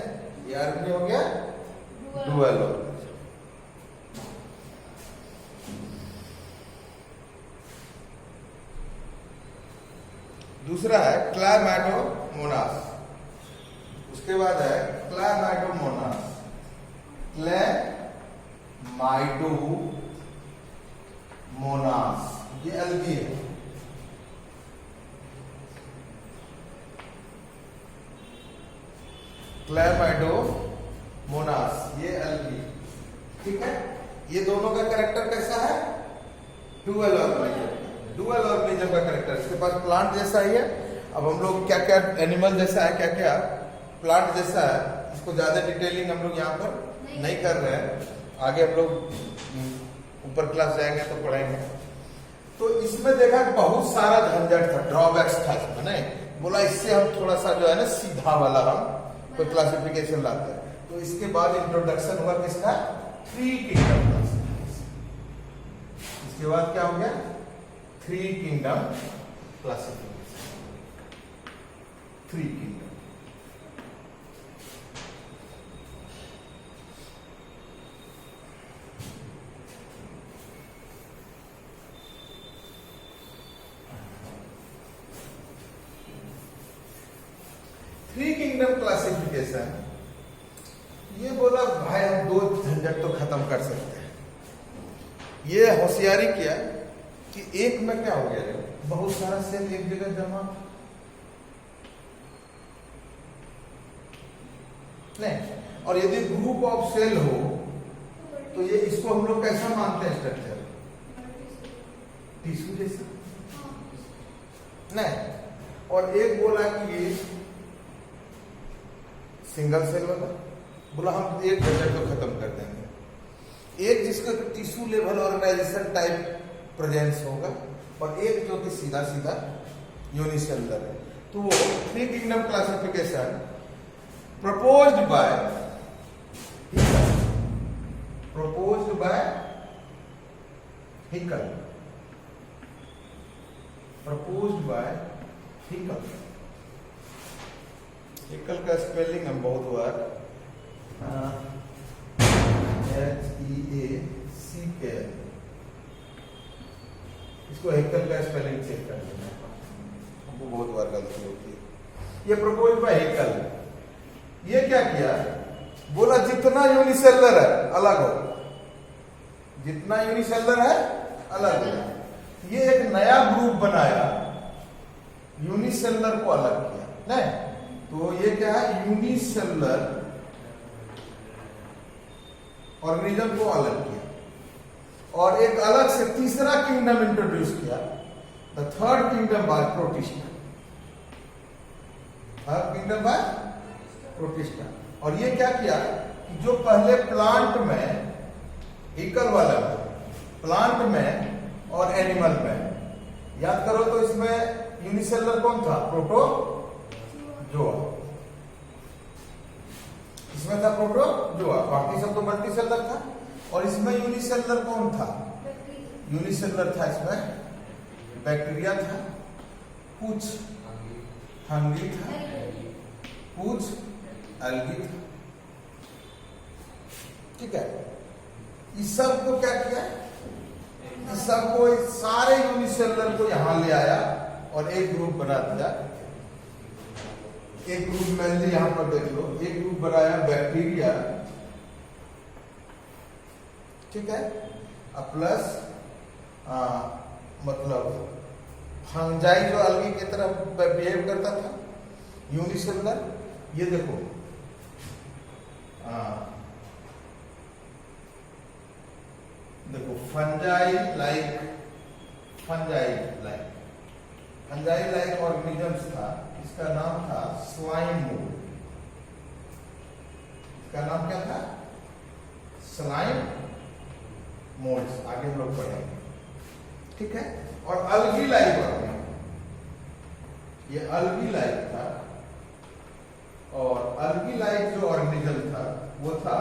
ये आदमी हो गया डुअल. दूसरा है क्लाइमेडोमोनास. उसके बाद है क्लाइमेडोमोनास. क्लाइमाइडोमोनास, ये एल्गी है. क्लाइमाइडोमोनास, ये एल्गी. ठीक है, ये दोनों का कैरेक्टर कैसा है? Dual organism. डुअल ऑर्गेनिज्म का कैरेक्टर, इसके पास प्लांट जैसा ही है. अब हम लोग क्या क्या एनिमल जैसा है, क्या क्या प्लांट जैसा है, इसको ज्यादा डिटेलिंग हम लोग यहाँ पर नहीं कर रहे हैं. आगे हम लोग ऊपर क्लास जाएंगे तो पढ़ेंगे. तो इसमें देखा बहुत सारा झंझट था, ड्रॉबैक्स था इसमें. नहीं बोला, इससे हम थोड़ा सा जो है ना सीधा वाला हम कोई क्लासिफिकेशन लाते हैं. तो इसके बाद इंट्रोडक्शन हुआ किसका? Three kingdom classification. इसके बाद क्या हो गया? Three kingdom classification. Three kingdom. Three kingdom classification, ये बोला भाई हम दो झंझट तो खत्म कर सकते हैं. ये होशियारी किया कि एक में क्या हो गया, बहुत सारा सेल एक जगह जमा नहीं. और यदि ग्रुप ऑफ सेल हो तो ये इसको हम लोग कैसा मानते हैं? स्ट्रक्चर टिश्यू जैसा नहीं. और एक बोला कि ये सिंगल सेल वाला, बोला हम एक झंझट को खत्म कर देंगे. एक जिसका tissue level organisation type presence होगा, और एक जो कि सीधा सीधा यूनिसेलुलर है. तो वो three kingdom classification proposed by Haeckel. Haeckel का स्पेलिंग हम बहुत बार HEACK, इसको हिकल का स्पेलिंग चेक कर लेना, हमको बहुत बार गलती होती है। ये प्रपोज बाय हिकल। ये क्या किया, बोला जितना यूनिसेलुलर है अलग हो, जितना यूनिसेलुलर है अलग हो। ये एक नया ग्रुप बनाया, यूनिसेलुलर को अलग किया, नहीं तो ये क्या है, यूनिसेलुलर ऑर्गेनिज्म को अलग किया और एक अलग से तीसरा किंगडम इंट्रोड्यूस किया, the third kingdom by Protista. Third kingdom by Protista. और ये क्या किया कि जो पहले प्लांट में हिकल वाला, प्लांट में और एनिमल में, याद करो तो इसमें यूनिसेलुलर कौन था, प्रोटोजोआ, इसमें था प्रोटोजोआ, बाकी सब तो मल्टीसेलुलर था। और इसमें यूनिसेलुलर कौन था, यूनिसेलुलर था, इसमें बैक्टीरिया था, कुछ फंगी था, कुछ एल्गी था। ठीक है, इस सब को क्या किया, इस सब को, सारे यूनिसेलुलर को यहां ले आया और एक ग्रुप बना दिया। एक ग्रुप में यहां पर देख लो, एक ग्रुप बनाया बैक्टीरिया, ठीक है, प्लस मतलब फंजाई जो अलगी की तरह बिहेव करता था, यूनिसेलुलर। ये देखो देखो फंजाई लाइक ऑर्गेनिजम्स था, इसका नाम था स्लाइम मोल्ड। इसका नाम क्या था, स्लाइम मोल्ड्स, आगे हम लोग पढ़ेंगे, ठीक है। और अलगी लाइक ऑर्गेनिज्म, ये अलगी लाइक था, और अलगी लाइक जो ऑर्गेनिज्म था वो था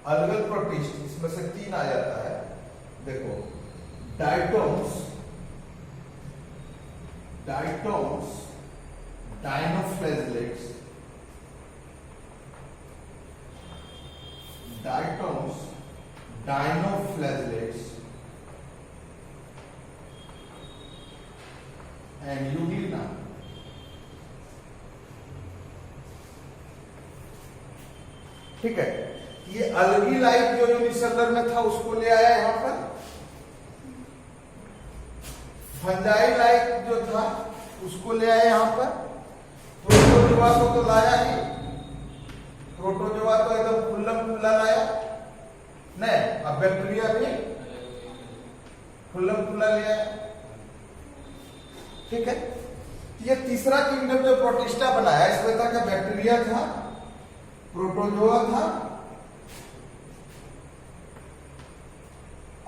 अलगल प्रोटिस्ट। इसमें से 3 आ जाता है, देखो डायटोम्स, डाइनोफ्लैजेलेट्स, एंड यूग्लिना। ठीक है, ये अलगी लाइक जो यूनिसेलुलर में था उसको ले आया यहां पर। फंजाई लाइक जो था उसको ले आया यहां पर। प्रोटोजोआ को तो लाया ही, प्रोटोजोआ तो एकदम खुल्ला लाया नहीं, अब बैक्टीरिया भी खुल्ला ले आया, ठीक है। ये तीसरा किंगडम जो प्रोटिस्टा बनाया, इसमें था क्या, बैक्टीरिया था, प्रोटोजोआ था,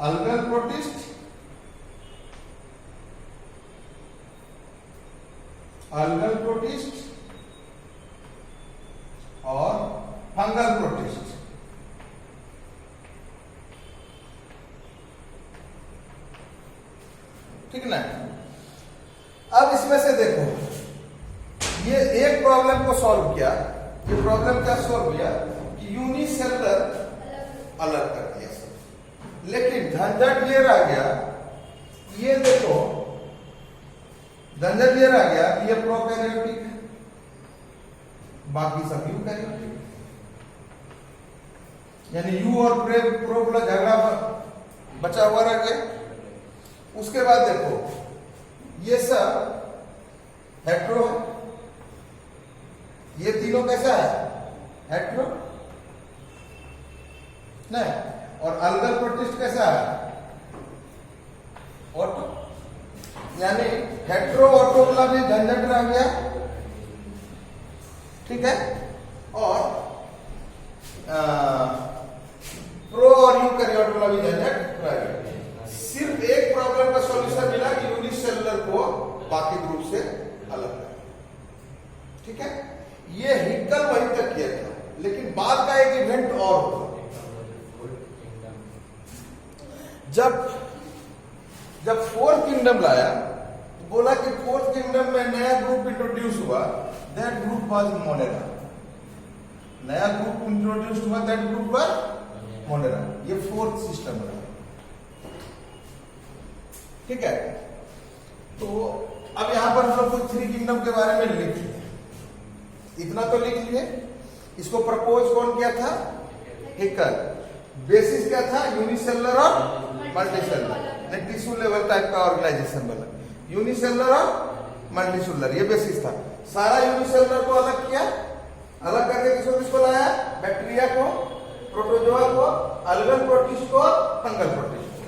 अलगल प्रोटिस्ट, और फंगल प्रोटिस्ट। ठीक ना। अब इसमें से देखो, ये एक प्रॉब्लम को सॉल्व किया, ये प्रॉब्लम क्या सॉल्व किया कि यूनिसेलुलर अलग कर दिया सब, लेकिन झंझट ये रह गया, ये देखो झंझट ये रह गया कि ये प्रोकैरियोटिक, बाकी सब यूकैरियोटिक, यानी यू और प्रो वाला झगड़ा बचा हुआ रह गया। उसके बाद देखो ये सब हेट्रो है, ये तीनों कैसा है, हेट्रो नहीं, और अलगल प्रोटिस्ट कैसा है, ऑटो, यानी हेट्रो ऑटो वाला भी झंझट रह गया, ठीक है। और प्रो और यूकैरियोट वाला भी झंझट रह गया। सिर्फ एक प्रॉब्लम का सॉल्यूशन मिला कि यूनिसेलुलर को बाकी ग्रुप से अलग है, ठीक है। ये हिकल वहीं तक किया था, लेकिन बाद का एक इवेंट और हुआ, जब जब फोर्थ किंगडम लाया तो बोला कि फोर्थ किंगडम में नया ग्रुप इंट्रोड्यूस हुआ, दैट ग्रुप वाज मोनेरा। नया ग्रुप इंट्रोड्यूस हुआ, दैट ग्रुप वाज मोनेरा। ये फोर्थ सिस्टम रहा। ठीक है, तो अब यहां पर हम लोग कुछ थ्री किंगडम के बारे में लिख लिए, इतना तो लिख लिए। इसको प्रपोज कौन किया था? हेकल। बेसिस क्या था? यूनिसेलुलर और मल्टीसेलुलर, टिश्यू लेवल टाइप का ऑर्गेनाइजेशन बना। यूनिसेलुलर और मल्टीसेलुलर ये बेसिस था। सारा यूनिसेलुलर को अलग किया, अलग करके किसको लाया? बैक्टीरिया को, प्रोटोजोआ को, अल्गल प्रोटिस्ट को, फंगल प्रोटिस्ट को।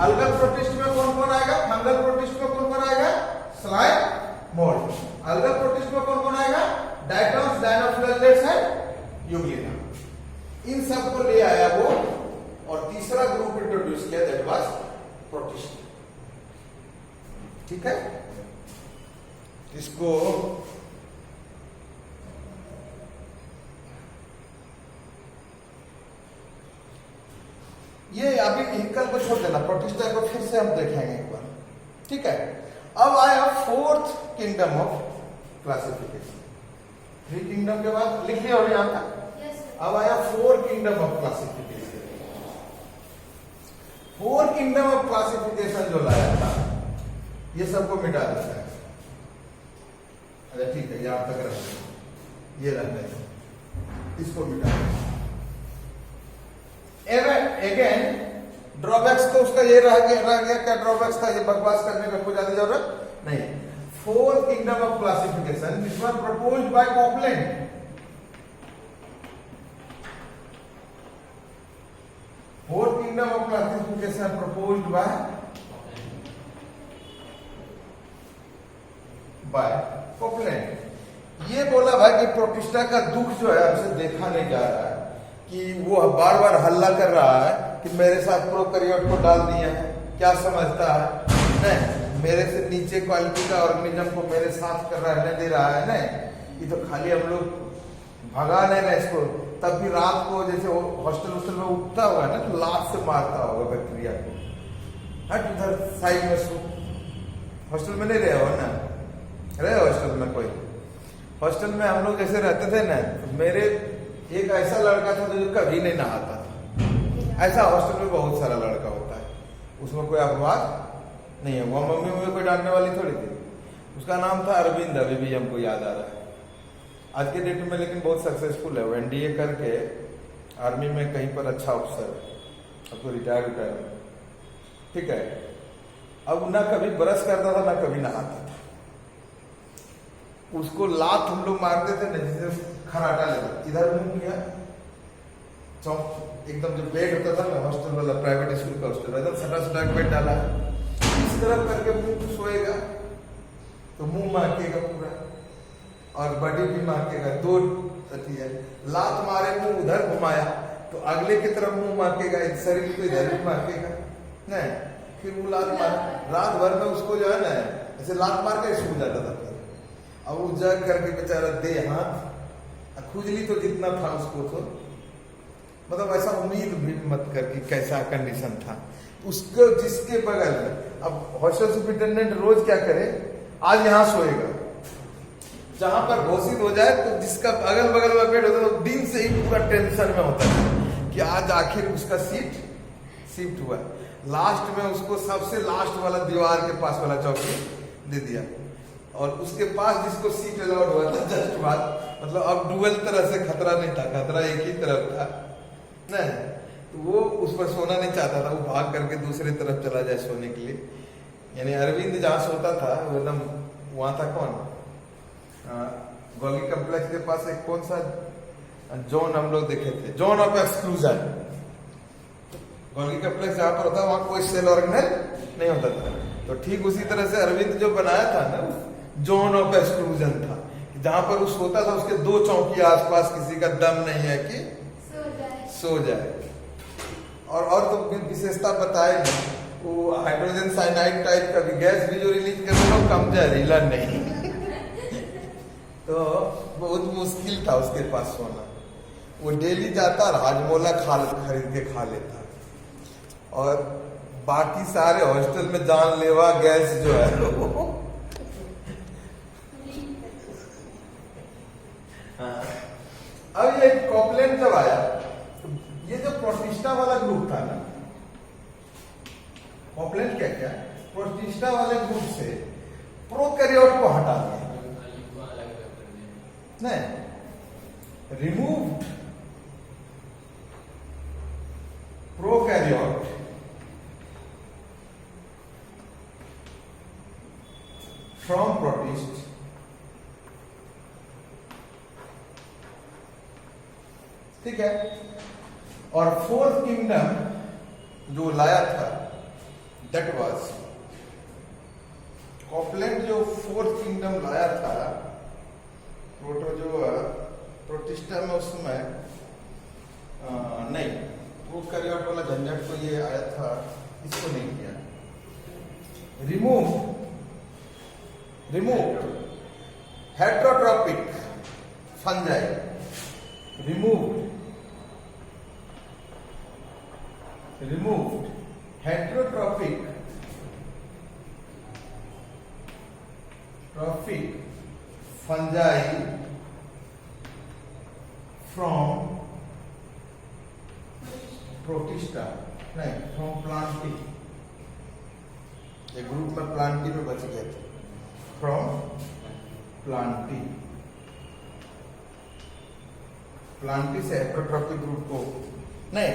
अल्गल प्रोटिस्ट में कौन कौन आएगा? फंगल प्रोटिस्ट में कौन कौन आएगा? Slime mould. अल्गल प्रोटिस्ट में कौन कौन आएगा? डायटॉन्स, डायनोफ्लैगेलेट्स एंड यूग्लिना। इन सबको ले आया वो, और तीसरा ग्रुप इंट्रोड्यूस किया, दैट वाज प्रोटिस्ट। ठीक है, इसको ये अभी हेकल को छोड़ देना, प्रोटिस्टा को फिर से हम देखेंगे एक बार। ठीक है, अब आया fourth kingdom of classification. Three kingdom के बाद लिख लिया यहां तक। अब आया four kingdom of classification. Four kingdom of classification जो लाया था, ये सबको मिटा देता है। अच्छा ठीक है, यहां तक रखते, ये रहने दो, इसको मिटा देता। अगेन ड्रॉबैक्स तो उसका ये रह गया। क्या ड्रॉबैक्स था? ये बकवास करने का कोई ज्यादा जरूरत नहीं। Fourth kingdom of classification this was proposed by Copeland. Fourth kingdom of classification proposed by Copeland. ये बोला भाई कि प्रोटिस्टा का दुख जो है हमसे देखा नहीं जा रहा है, कि वो बार बार हल्ला कर रहा है कि मेरे साथ प्रोकैरियोट को डाल दिया है। क्या समझता है? नहीं, मेरे से नीचे क्वालिटी का ऑर्गेनिज्म को मेरे साथ रहने दे रहा है। नहीं, ये तो खाली हम लोग भगा नहीं ना इसको। तब भी रात को जैसे हॉस्टल में उठता होगा ना, तो लात से मारता होगा बैक्टीरिया को। हट उधर साइड में सो। हॉस्टल में नहीं रहे हो ना? रहे हॉस्टल में? कोई हॉस्टल में हम लोग जैसे रहते थे ना, मेरे एक ऐसा लड़का था जो कभी नहीं नहाता था। ऐसा हॉस्टल में बहुत सारा लड़का होता है, उसमें कोई अपवाद नहीं है। वो मम्मी कोई डांटने वाली थोड़ी थी। उसका नाम था अरविंद, अभी भी हमको याद आ रहा है आज के डेट में, लेकिन बहुत सक्सेसफुल है। वो एनडीए करके आर्मी में कहीं पर अच्छा अफसर है, अब तो रिटायर। ठीक है, अब ना कभी ब्रश करता था ना कभी नहाता था। उसको लात हम लोग मारते थे ना, जैसे खराटा लेता, इधर मुंह किया, चौक एकदम जो बेड होता था ना हॉस्टल वाला, प्राइवेट स्कूल का हॉस्टल, एकदम सटा बेड डाला है, इस तरफ करके मुंह सोएगा तो मुंह माकेगा पूरा, और बॉडी भी माकेगा। दो है, लात मारे मुंह उधर घुमाया तो अगले की तरफ मुंह माकेगा, शरीर को इधर भी माकेगा। नहीं, फिर वो लात मार, रात भर में उसको जो है ना ऐसे लात मार के सो जाता था। अब वो जग करके बेचारा दे हाथ, खुजली तो जितना था उसको तो मतलब ऐसा उम्मीद भी मत करके कैसा कंडीशन था उसको। जिसके बगल में अब हॉस्टल सुपरिटेंडेंट रोज क्या करे, आज यहाँ सोएगा, जहां पर घोषित हो जाए तो जिसका अगल बगल में बेड होता है तो दिन से ही पूरा टेंशन में होता है कि आज आखिर उसका सीट शिफ्ट हुआ। लास्ट में उसको सबसे लास्ट वाला दीवार के पास वाला चौकी दे दिया, और उसके पास जिसको सीट अलाउड हुआ था जस्ट बाद, मतलब अब डुअल तरह से खतरा नहीं था, खतरा एक ही तरफ था नहीं, तो वो उस पर सोना नहीं चाहता था, वो भाग करके दूसरी तरफ चला जाए सोने के लिए। यानी अरविंद जहाँ सोता था वो एकदम वहां था कौन, गोल्गी कम्प्लेक्स के पास एक कौन सा जोन हम लोग देखे थे, zone of exclusion. Golgi complex जहां पर होता वहां कोई सेल ऑर्गेनाइज नहीं होता था, तो ठीक उसी तरह से अरविंद जो बनाया था ना जोन ऑफ एक्सक्लूजन था, जहां पर वो सोता था उसके दो चौकी आसपास किसी का दम नहीं है कि सो जाए। और तो विशेषता बताए नहीं, वो हाइड्रोजन साइनाइड टाइप का भी गैस भी जो रिलीज कर रहा है कम जहरीला नहीं तो बहुत मुश्किल था उसके पास सोना। वो डेली जाता और हाजमोला खरीद के खा लेता, और बाकी सारे हॉस्टल में जानलेवा गैस जो है वो अब ये कॉपलैंड जब आया, ये जो प्रोटिस्टा वाला ग्रुप था ना, कॉपलैंड क्या क्या प्रोटिस्टा वाले ग्रुप से प्रोकैरियोट को हटा दिया, नहीं, रिमूव्ड प्रोकैरियोट फ्रॉम प्रोटिस्ट ठीक है। और फोर्थ किंगडम जो लाया था दैट वाज कॉपलैंड, जो फोर्थ किंगडम लाया था प्रोटिस्टा में उस समय नहीं, प्रोकैरियोट वाला झंझट तो ये आया था, इसको नहीं किया। Remove heterotrophic fungi, removed heterotrophic fungi from protista, नहीं, from plantae, ये ग्रुप में प्लांटी में बच गए थे, from plantae, प्लांटी से हेट्रोट्रॉपिक ग्रुप को नहीं,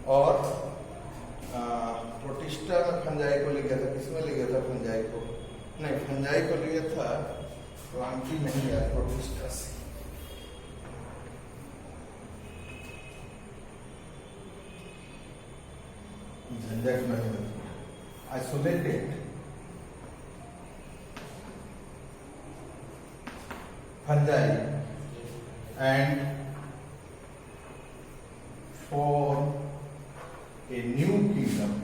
और प्रोटिस्टा में फंजाई को ले गया था, किसमें ले गया था फंजाई को, नहीं, फंजाई को ले गया था प्लांटी नहीं है, प्रोटिस्टा से। झंझट में isolated fungi and for a new kingdom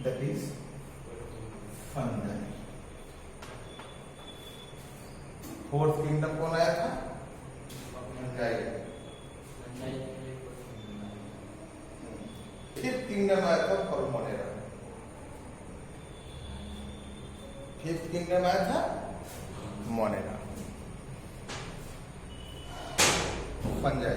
that is fungi। Fourth kingdom कौन आया था? फंगाई। फिफ्थ किंगडम आया था पल्मोनेरा। फिफ्थ किंगडम आया था मोनेरा, फंजाई।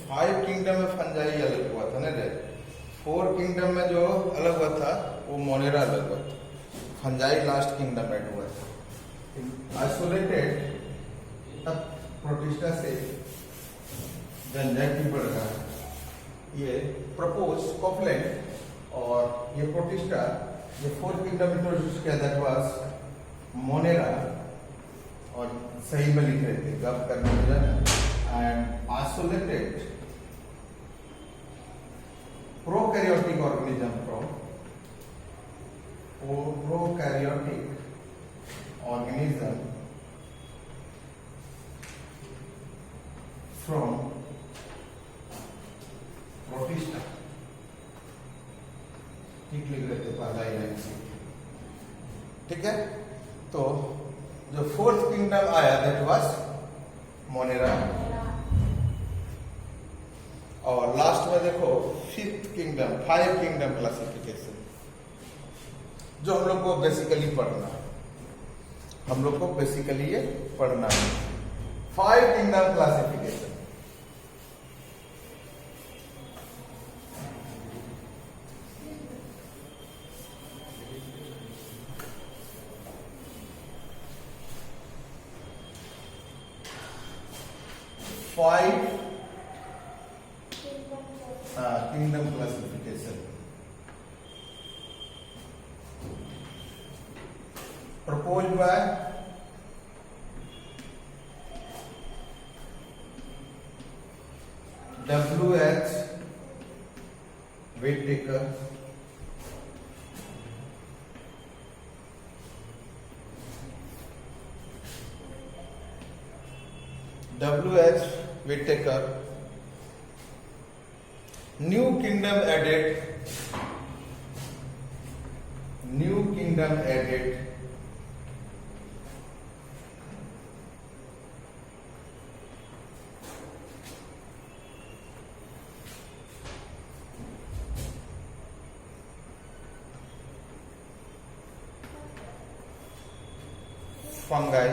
फाइव किंगडम में फंजाई अलग हुआ था ना रे, फोर किंगडम में जो अलग हुआ था वो मोनेरा अलग हुआ था, फंजाई लास्ट किंगडम में हुआ था। आइसोलेटेड प्रोटिस्टा से झंझट भी बढ़ रहा है, ये प्रपोज कॉपलैंड और ये प्रोटिस्टा, ये फोर्थ किंगडम इंट्रोड्यूस किया दैट वाज मोनेरा, और सही में लिख रहे थे गप करने and isolated prokaryotic organism from prokaryotic organism from protista, ठीक लिख रहे थे पहला ही लाइन से, ठीक है। तो जो फोर्थ किंगडम आया दैट वाज मोनेरा, और लास्ट में देखो fifth kingdom, five kingdom classification, जो हम लोग को बेसिकली पढ़ना है, हम लोग को बेसिकली ये पढ़ना है, five kingdom classification. Five kingdom classification proposed by W.H. Whittaker, W.H. Whittaker new kingdom added, new kingdom added, fungi,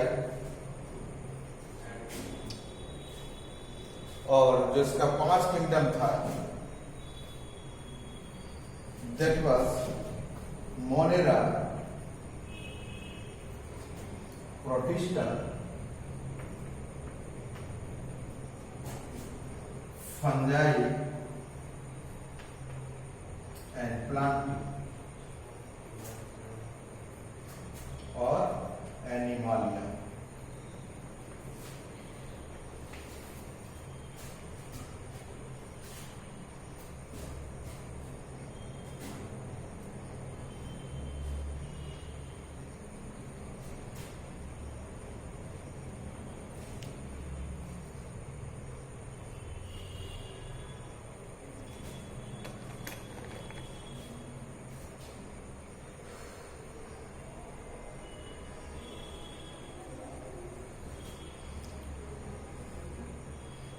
और जो इसका 5 किंगडम था that was Monera, Protista, fungi and plant और Animalia.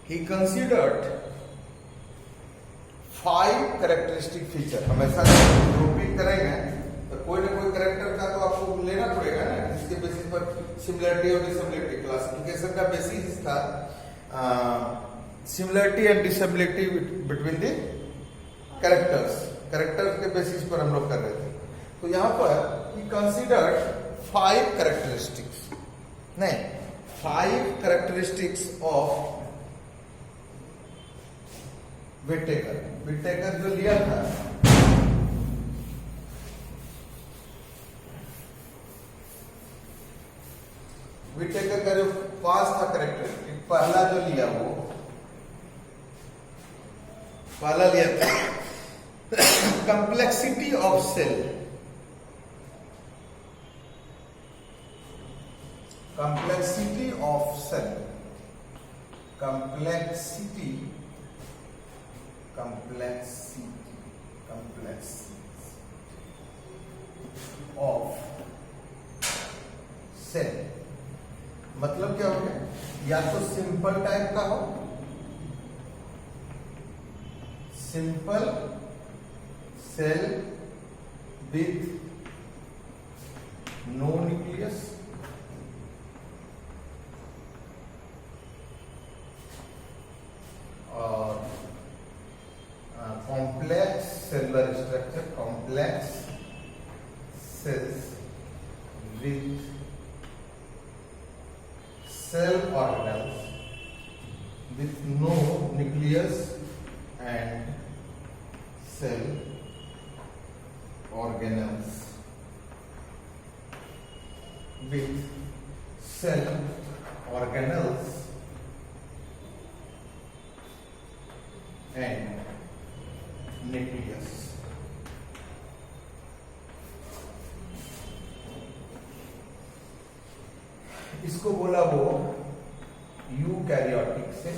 He considered 5 characteristic feature। हमेशा grouping करेंगे तो कोई ना कोई करेक्टर का तो आपको लेना पड़ेगा ना, जिसके बेसिस पर सिमिलरिटी और डिसेबिलिटी। क्लासिफिकेशन का बेसिस था similarity and disability between the characters. Characters के बेसिस पर हम लोग कर रहे थे। तो यहाँ पर he considered 5 characteristics, नहीं 5 characteristics of विटेकर। विटेकर जो लिया था विटेकर का जो 5 था करेक्टर, पहला जो लिया वो पहला लिया था complexity of cell. Complexity of cell, complexity of cell मतलब क्या हो गया, या तो सिंपल टाइप का हो, simple cell with no nucleus, और complex cellular structure, complex cells with cell organelles with no nucleus and cell organelles with cell organelles and nucleus. इसको बोला वो यूकैरियोटिक से,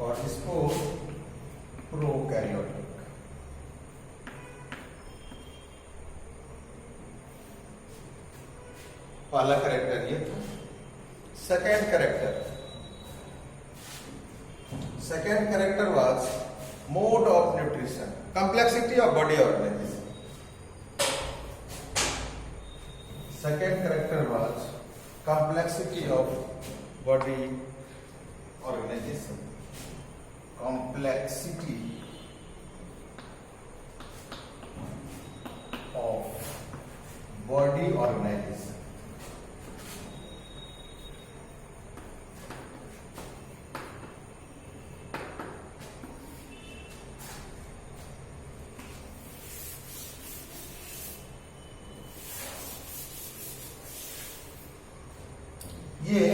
और इसको प्रोकैरियोटिक। पहला कैरेक्टर ये था। Second character, second character was mode of nutrition, complexity of body organization। second character was complexity of body organization, complexity of body organization। ये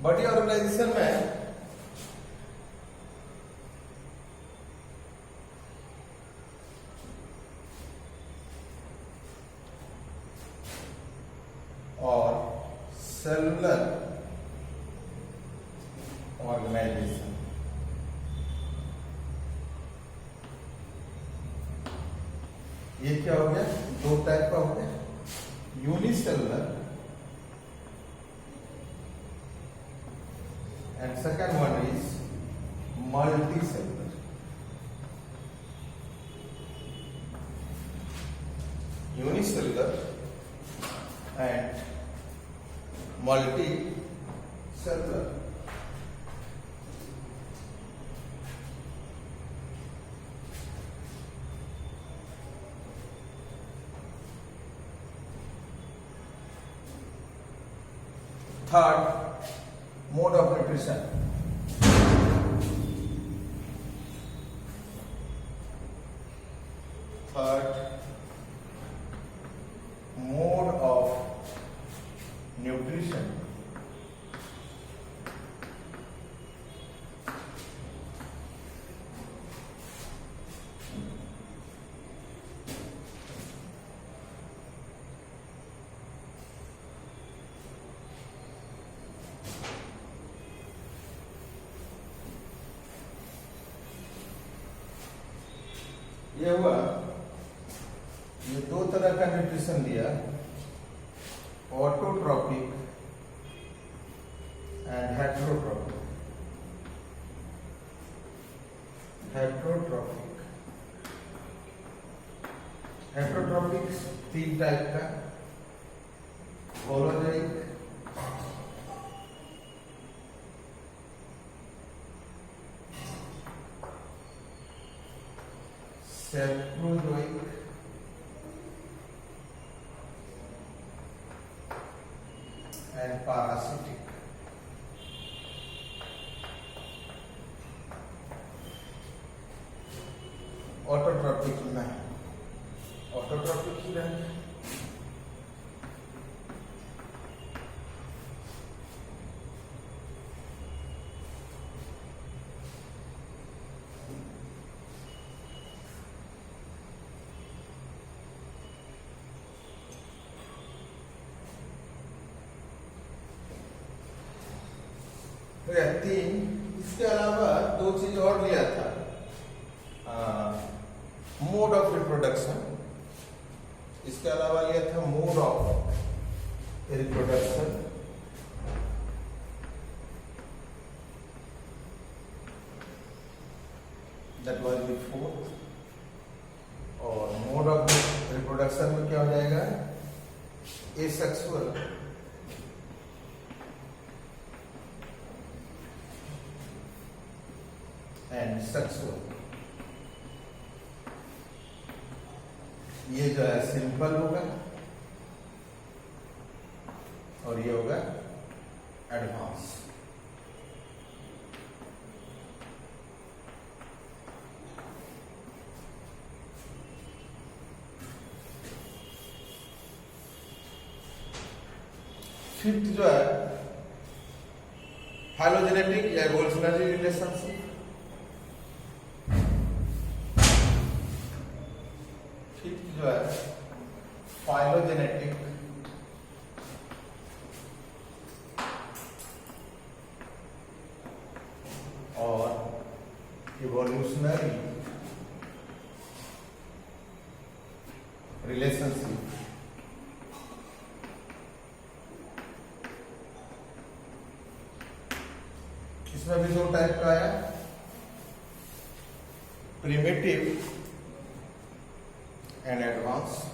बॉडी ऑर्गेनाइजेशन में और सेलुलर ऑर्गेनाइजेशन। ये क्या हो गया, दो टाइप का हो गया, unicellular and second one is multicellular. Unicellular and multicellular. Third, mode of nutrition. Third, mode of nutrition. ये हुआ, ये दो तरह का न्यूट्रिशन दिया, ऑटोट्रॉपिक एंड हेटेरोट्रॉपिक। हेटेरोट्रॉपिक तीन टाइप का, होलोजेनिक, सेप्रोजोइक एंड पैरासिटिक। ऑटोट्रॉपिक नहीं, ऑटोट्रॉपिक ही रहेंगे। तीन, इसके अलावा दो चीज और लिया था, मोड ऑफ रिप्रोडक्शन। इसके अलावा लिया था mode of reproduction, that was before. और मोड ऑफ रिप्रोडक्शन में क्या हो जाएगा, एसेक्सुअल एंड सेक्सुअल। ये जो है सिंपल होगा और ये होगा एडवांस। फिफ्थ जो है हाइलोजेनेटिक या एवोल्यूशनरी रिलेशनशिप। जो है फाइलोजेनेटिक और इवोल्यूशनरी रिलेशनशिप। इसमें भी दो टाइप का आया, primitive and advanced।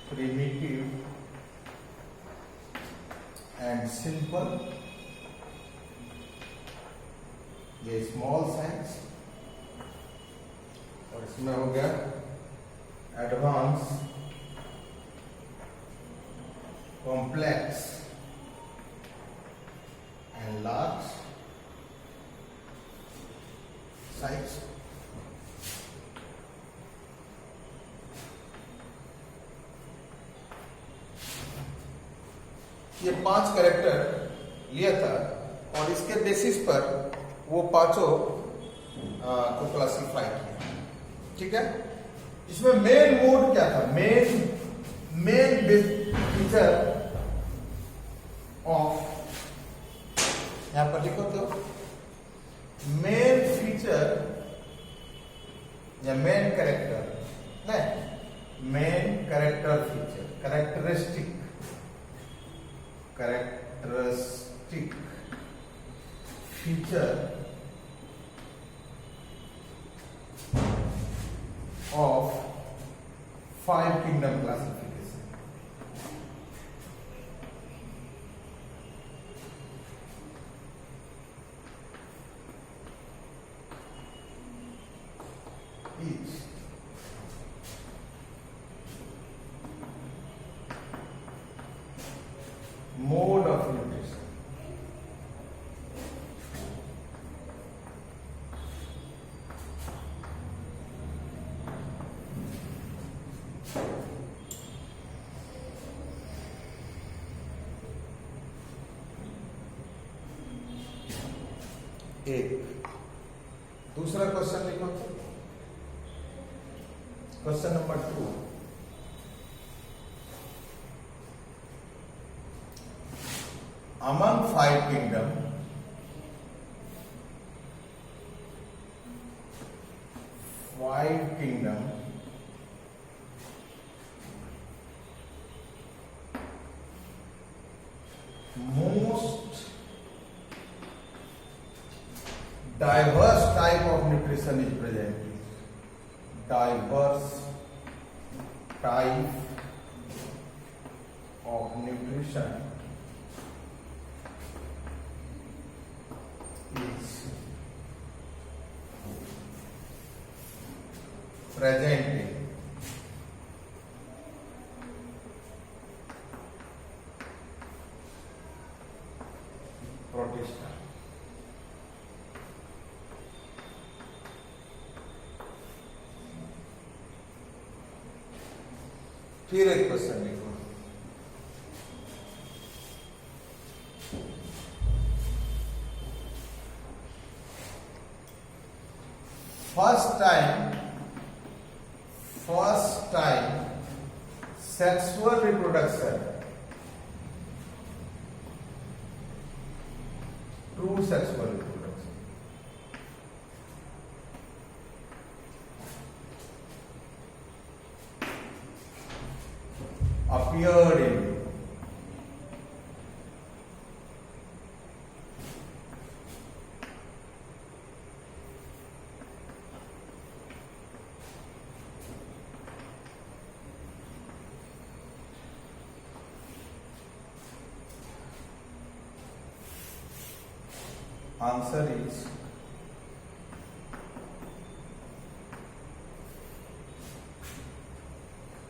primitive and simple, ये स्मॉल साइंस। और इसमें हो गया advance, complex and large size. ये 5 कैरेक्टर लिया था और इसके बेसिस पर वो पांचों को क्लासिफाई किया। ठीक है, इसमें मेन मोड क्या था, मेन फीचर ऑफ यहां पर लिखो तो मेन फीचर या मेन कैरेक्टर, नहीं, main character feature, characteristic feature of 5 kingdom classification. Each mode of notation एक। दूसरा क्वेश्चन लिखो, question number 2, among 5 kingdom most diverse type of nutrition is present. Diverse type of nutrition is present in Protista. फिर एक question लिखो, first time sexual reproduction, true sexual reproduction appeared in answer is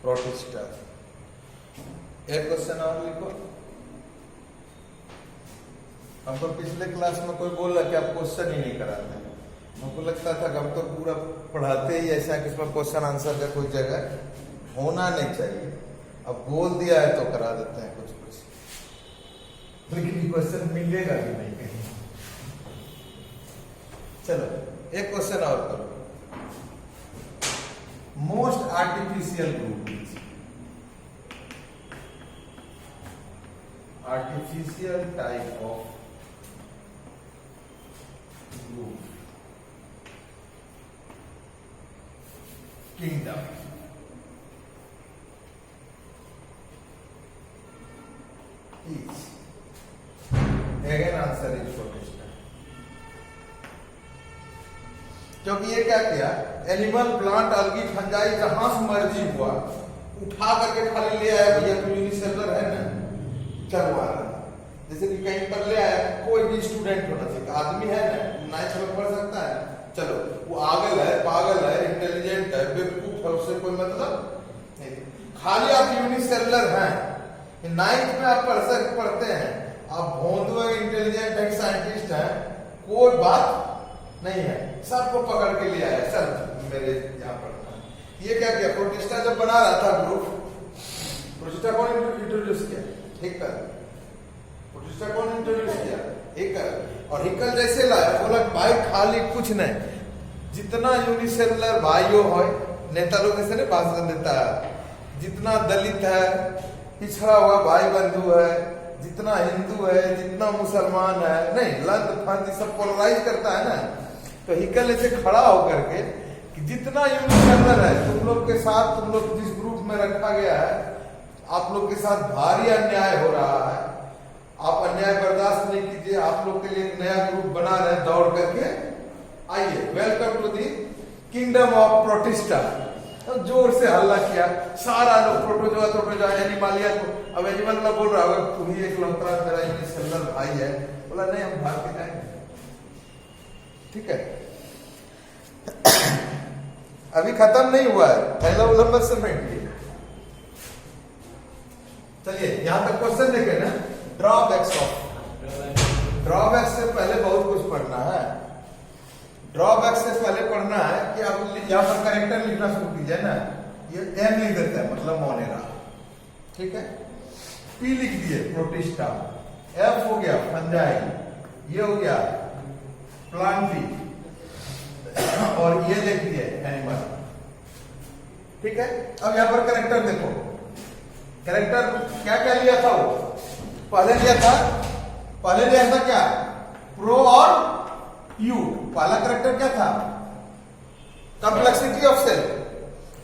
Protista. एक question और लिखो। हमको पिछले class में कोई बोला कि आप क्वेश्चन ही नहीं कराते, हमको लगता था कि हम तो पूरा पढ़ाते ही ऐसा कि इसमें क्वेश्चन आंसर का कोई जगह होना नहीं चाहिए। अब बोल दिया है तो करा देते हैं कुछ कुछ, लेकिन क्वेश्चन मिलेगा भी नहीं कहीं। चलो एक क्वेश्चन और करो। Most artificial group, artificial type of group kingdom is, again answer is Protista। क्योंकि ये क्या किया, एनिमल प्लांट अलगी फंजाई जहां से मर्जी हुआ उठा करके खाली ले आया, भैया तो यूनिसेलुलर है ना, करवा रहा। जैसे कि कहीं पर ले आया, कोई भी स्टूडेंट होना चाहिए, आदमी है ना, 9th में पढ़ सकता है, चलो वो आगल है, पागल है, इंटेलिजेंट है, बेवकूफ है, उससे कोई मतलब नहीं। खाली आप यूनिसेलुलर हैं, 9th में आप पढ़ते हैं, आप भोंदू इंटेलिजेंट है, साइंटिस्ट है, कोई बात नहीं है, सबको पकड़ के ले आया, चल मेरे यहाँ पढ़ना। ये क्या किया, प्रोटिस्टा जब बना रहा था ग्रुप, प्रोटिस्टा कौन इंट्रोड्यूस किया, हिकल। प्रोटिस्टा कौन इंट्रोड्यूस किया, हिकल। और हिकल जैसे लाया, बोला भाई खाली कुछ नहीं, जितना यूनिसेलुलर भाइयों है, नेता लोग ऐसे नहीं भाषण देता है, जितना दलित है, पिछड़ा हुआ भाई बंधु है, जितना हिंदू है, जितना मुसलमान है, नहीं लंद फंद सब पोलराइज करता है ना, तो हिकल ऐसे खड़ा होकर के कि जितना यूनिसेलर है तुम लोग के साथ, तुम लोग जिस ग्रुप में रखा गया है, आप लोग के साथ भारी अन्याय हो रहा है, आप अन्याय बर्दाश्त नहीं कीजिए, आप लोग के लिए एक नया ग्रुप बना रहे, दौड़ करके आइए, welcome to the kingdom of Protista. तो जोर से हल्ला किया, सारा लोग प्रोटोजोआ एनिमालिया को, अब एनिमल ना बोल रहा होगा तू ही एक लौटा मेरा यूनिसेलर भाई है, बोला नहीं हम भाग के जाएंगे, ठीक है। अभी खत्म नहीं हुआ है, पहला उलंबन समेट लिया। चलिए यहां तक क्वेश्चन देखें ना, ड्रॉबैक्स ऑफ, ड्रॉबैक्स से पहले बहुत कुछ पढ़ना है। ड्रॉबैक्स से पहले पढ़ना है कि आप यहां पर कैरेक्टर लिखना शुरू कीजिए ना, ये एम लिख देता है मतलब मोनेरा, ठीक है। पी लिख दिए प्रोटिस्टा, एफ हो गया फंजाई, ये हो गया प्लांटी, और ये लिख दिए एनिमल, ठीक है। अब यहां पर कैरेक्टर देखो, कैरेक्टर क्या क्या लिया था वो, पहले लिया था क्या, प्रो और यू। पहला कैरेक्टर क्या था, कॉम्प्लेक्सिटी ऑफ सेल,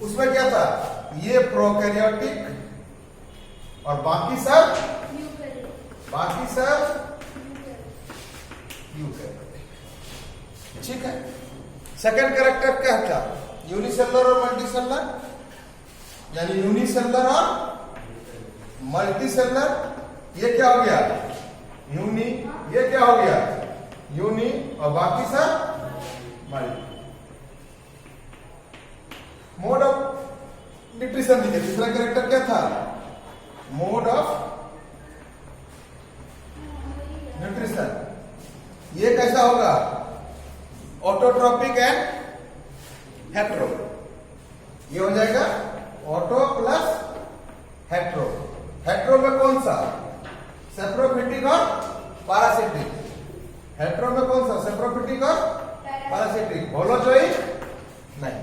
उसमें क्या था, ये प्रोकैरियोटिक और बाकी सब यूकैरियोटिक, ठीक है। सेकंड कैरेक्टर क्या था, यूनिसेलुलर और मल्टीसेलुलर, यानी यूनिसेलुलर और मल्टीसेलुलर, ये क्या हो गया यूनि, ये क्या हो गया यूनि, और बाकी सब मल्टी। मोड ऑफ न्यूट्रिशन लिखे, दूसरा कैरेक्टर क्या था, मोड ऑफ न्यूट्रिशन, ये कैसा होगा, ऑटोट्रॉपिक एंड हेट्रो, ये हो जाएगा ऑटो प्लस हेट्रो। हेट्रो में कौन सा, सेप्रोफिटिक और पैरासिटिक, हेट्रो में कौन सा, सेप्रोफिटिक और पैरासिटिक, होलोजोई नहीं,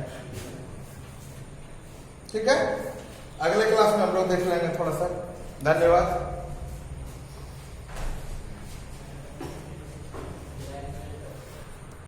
ठीक है। अगले क्लास में हम लोग देख लेंगे थोड़ा सा। धन्यवाद।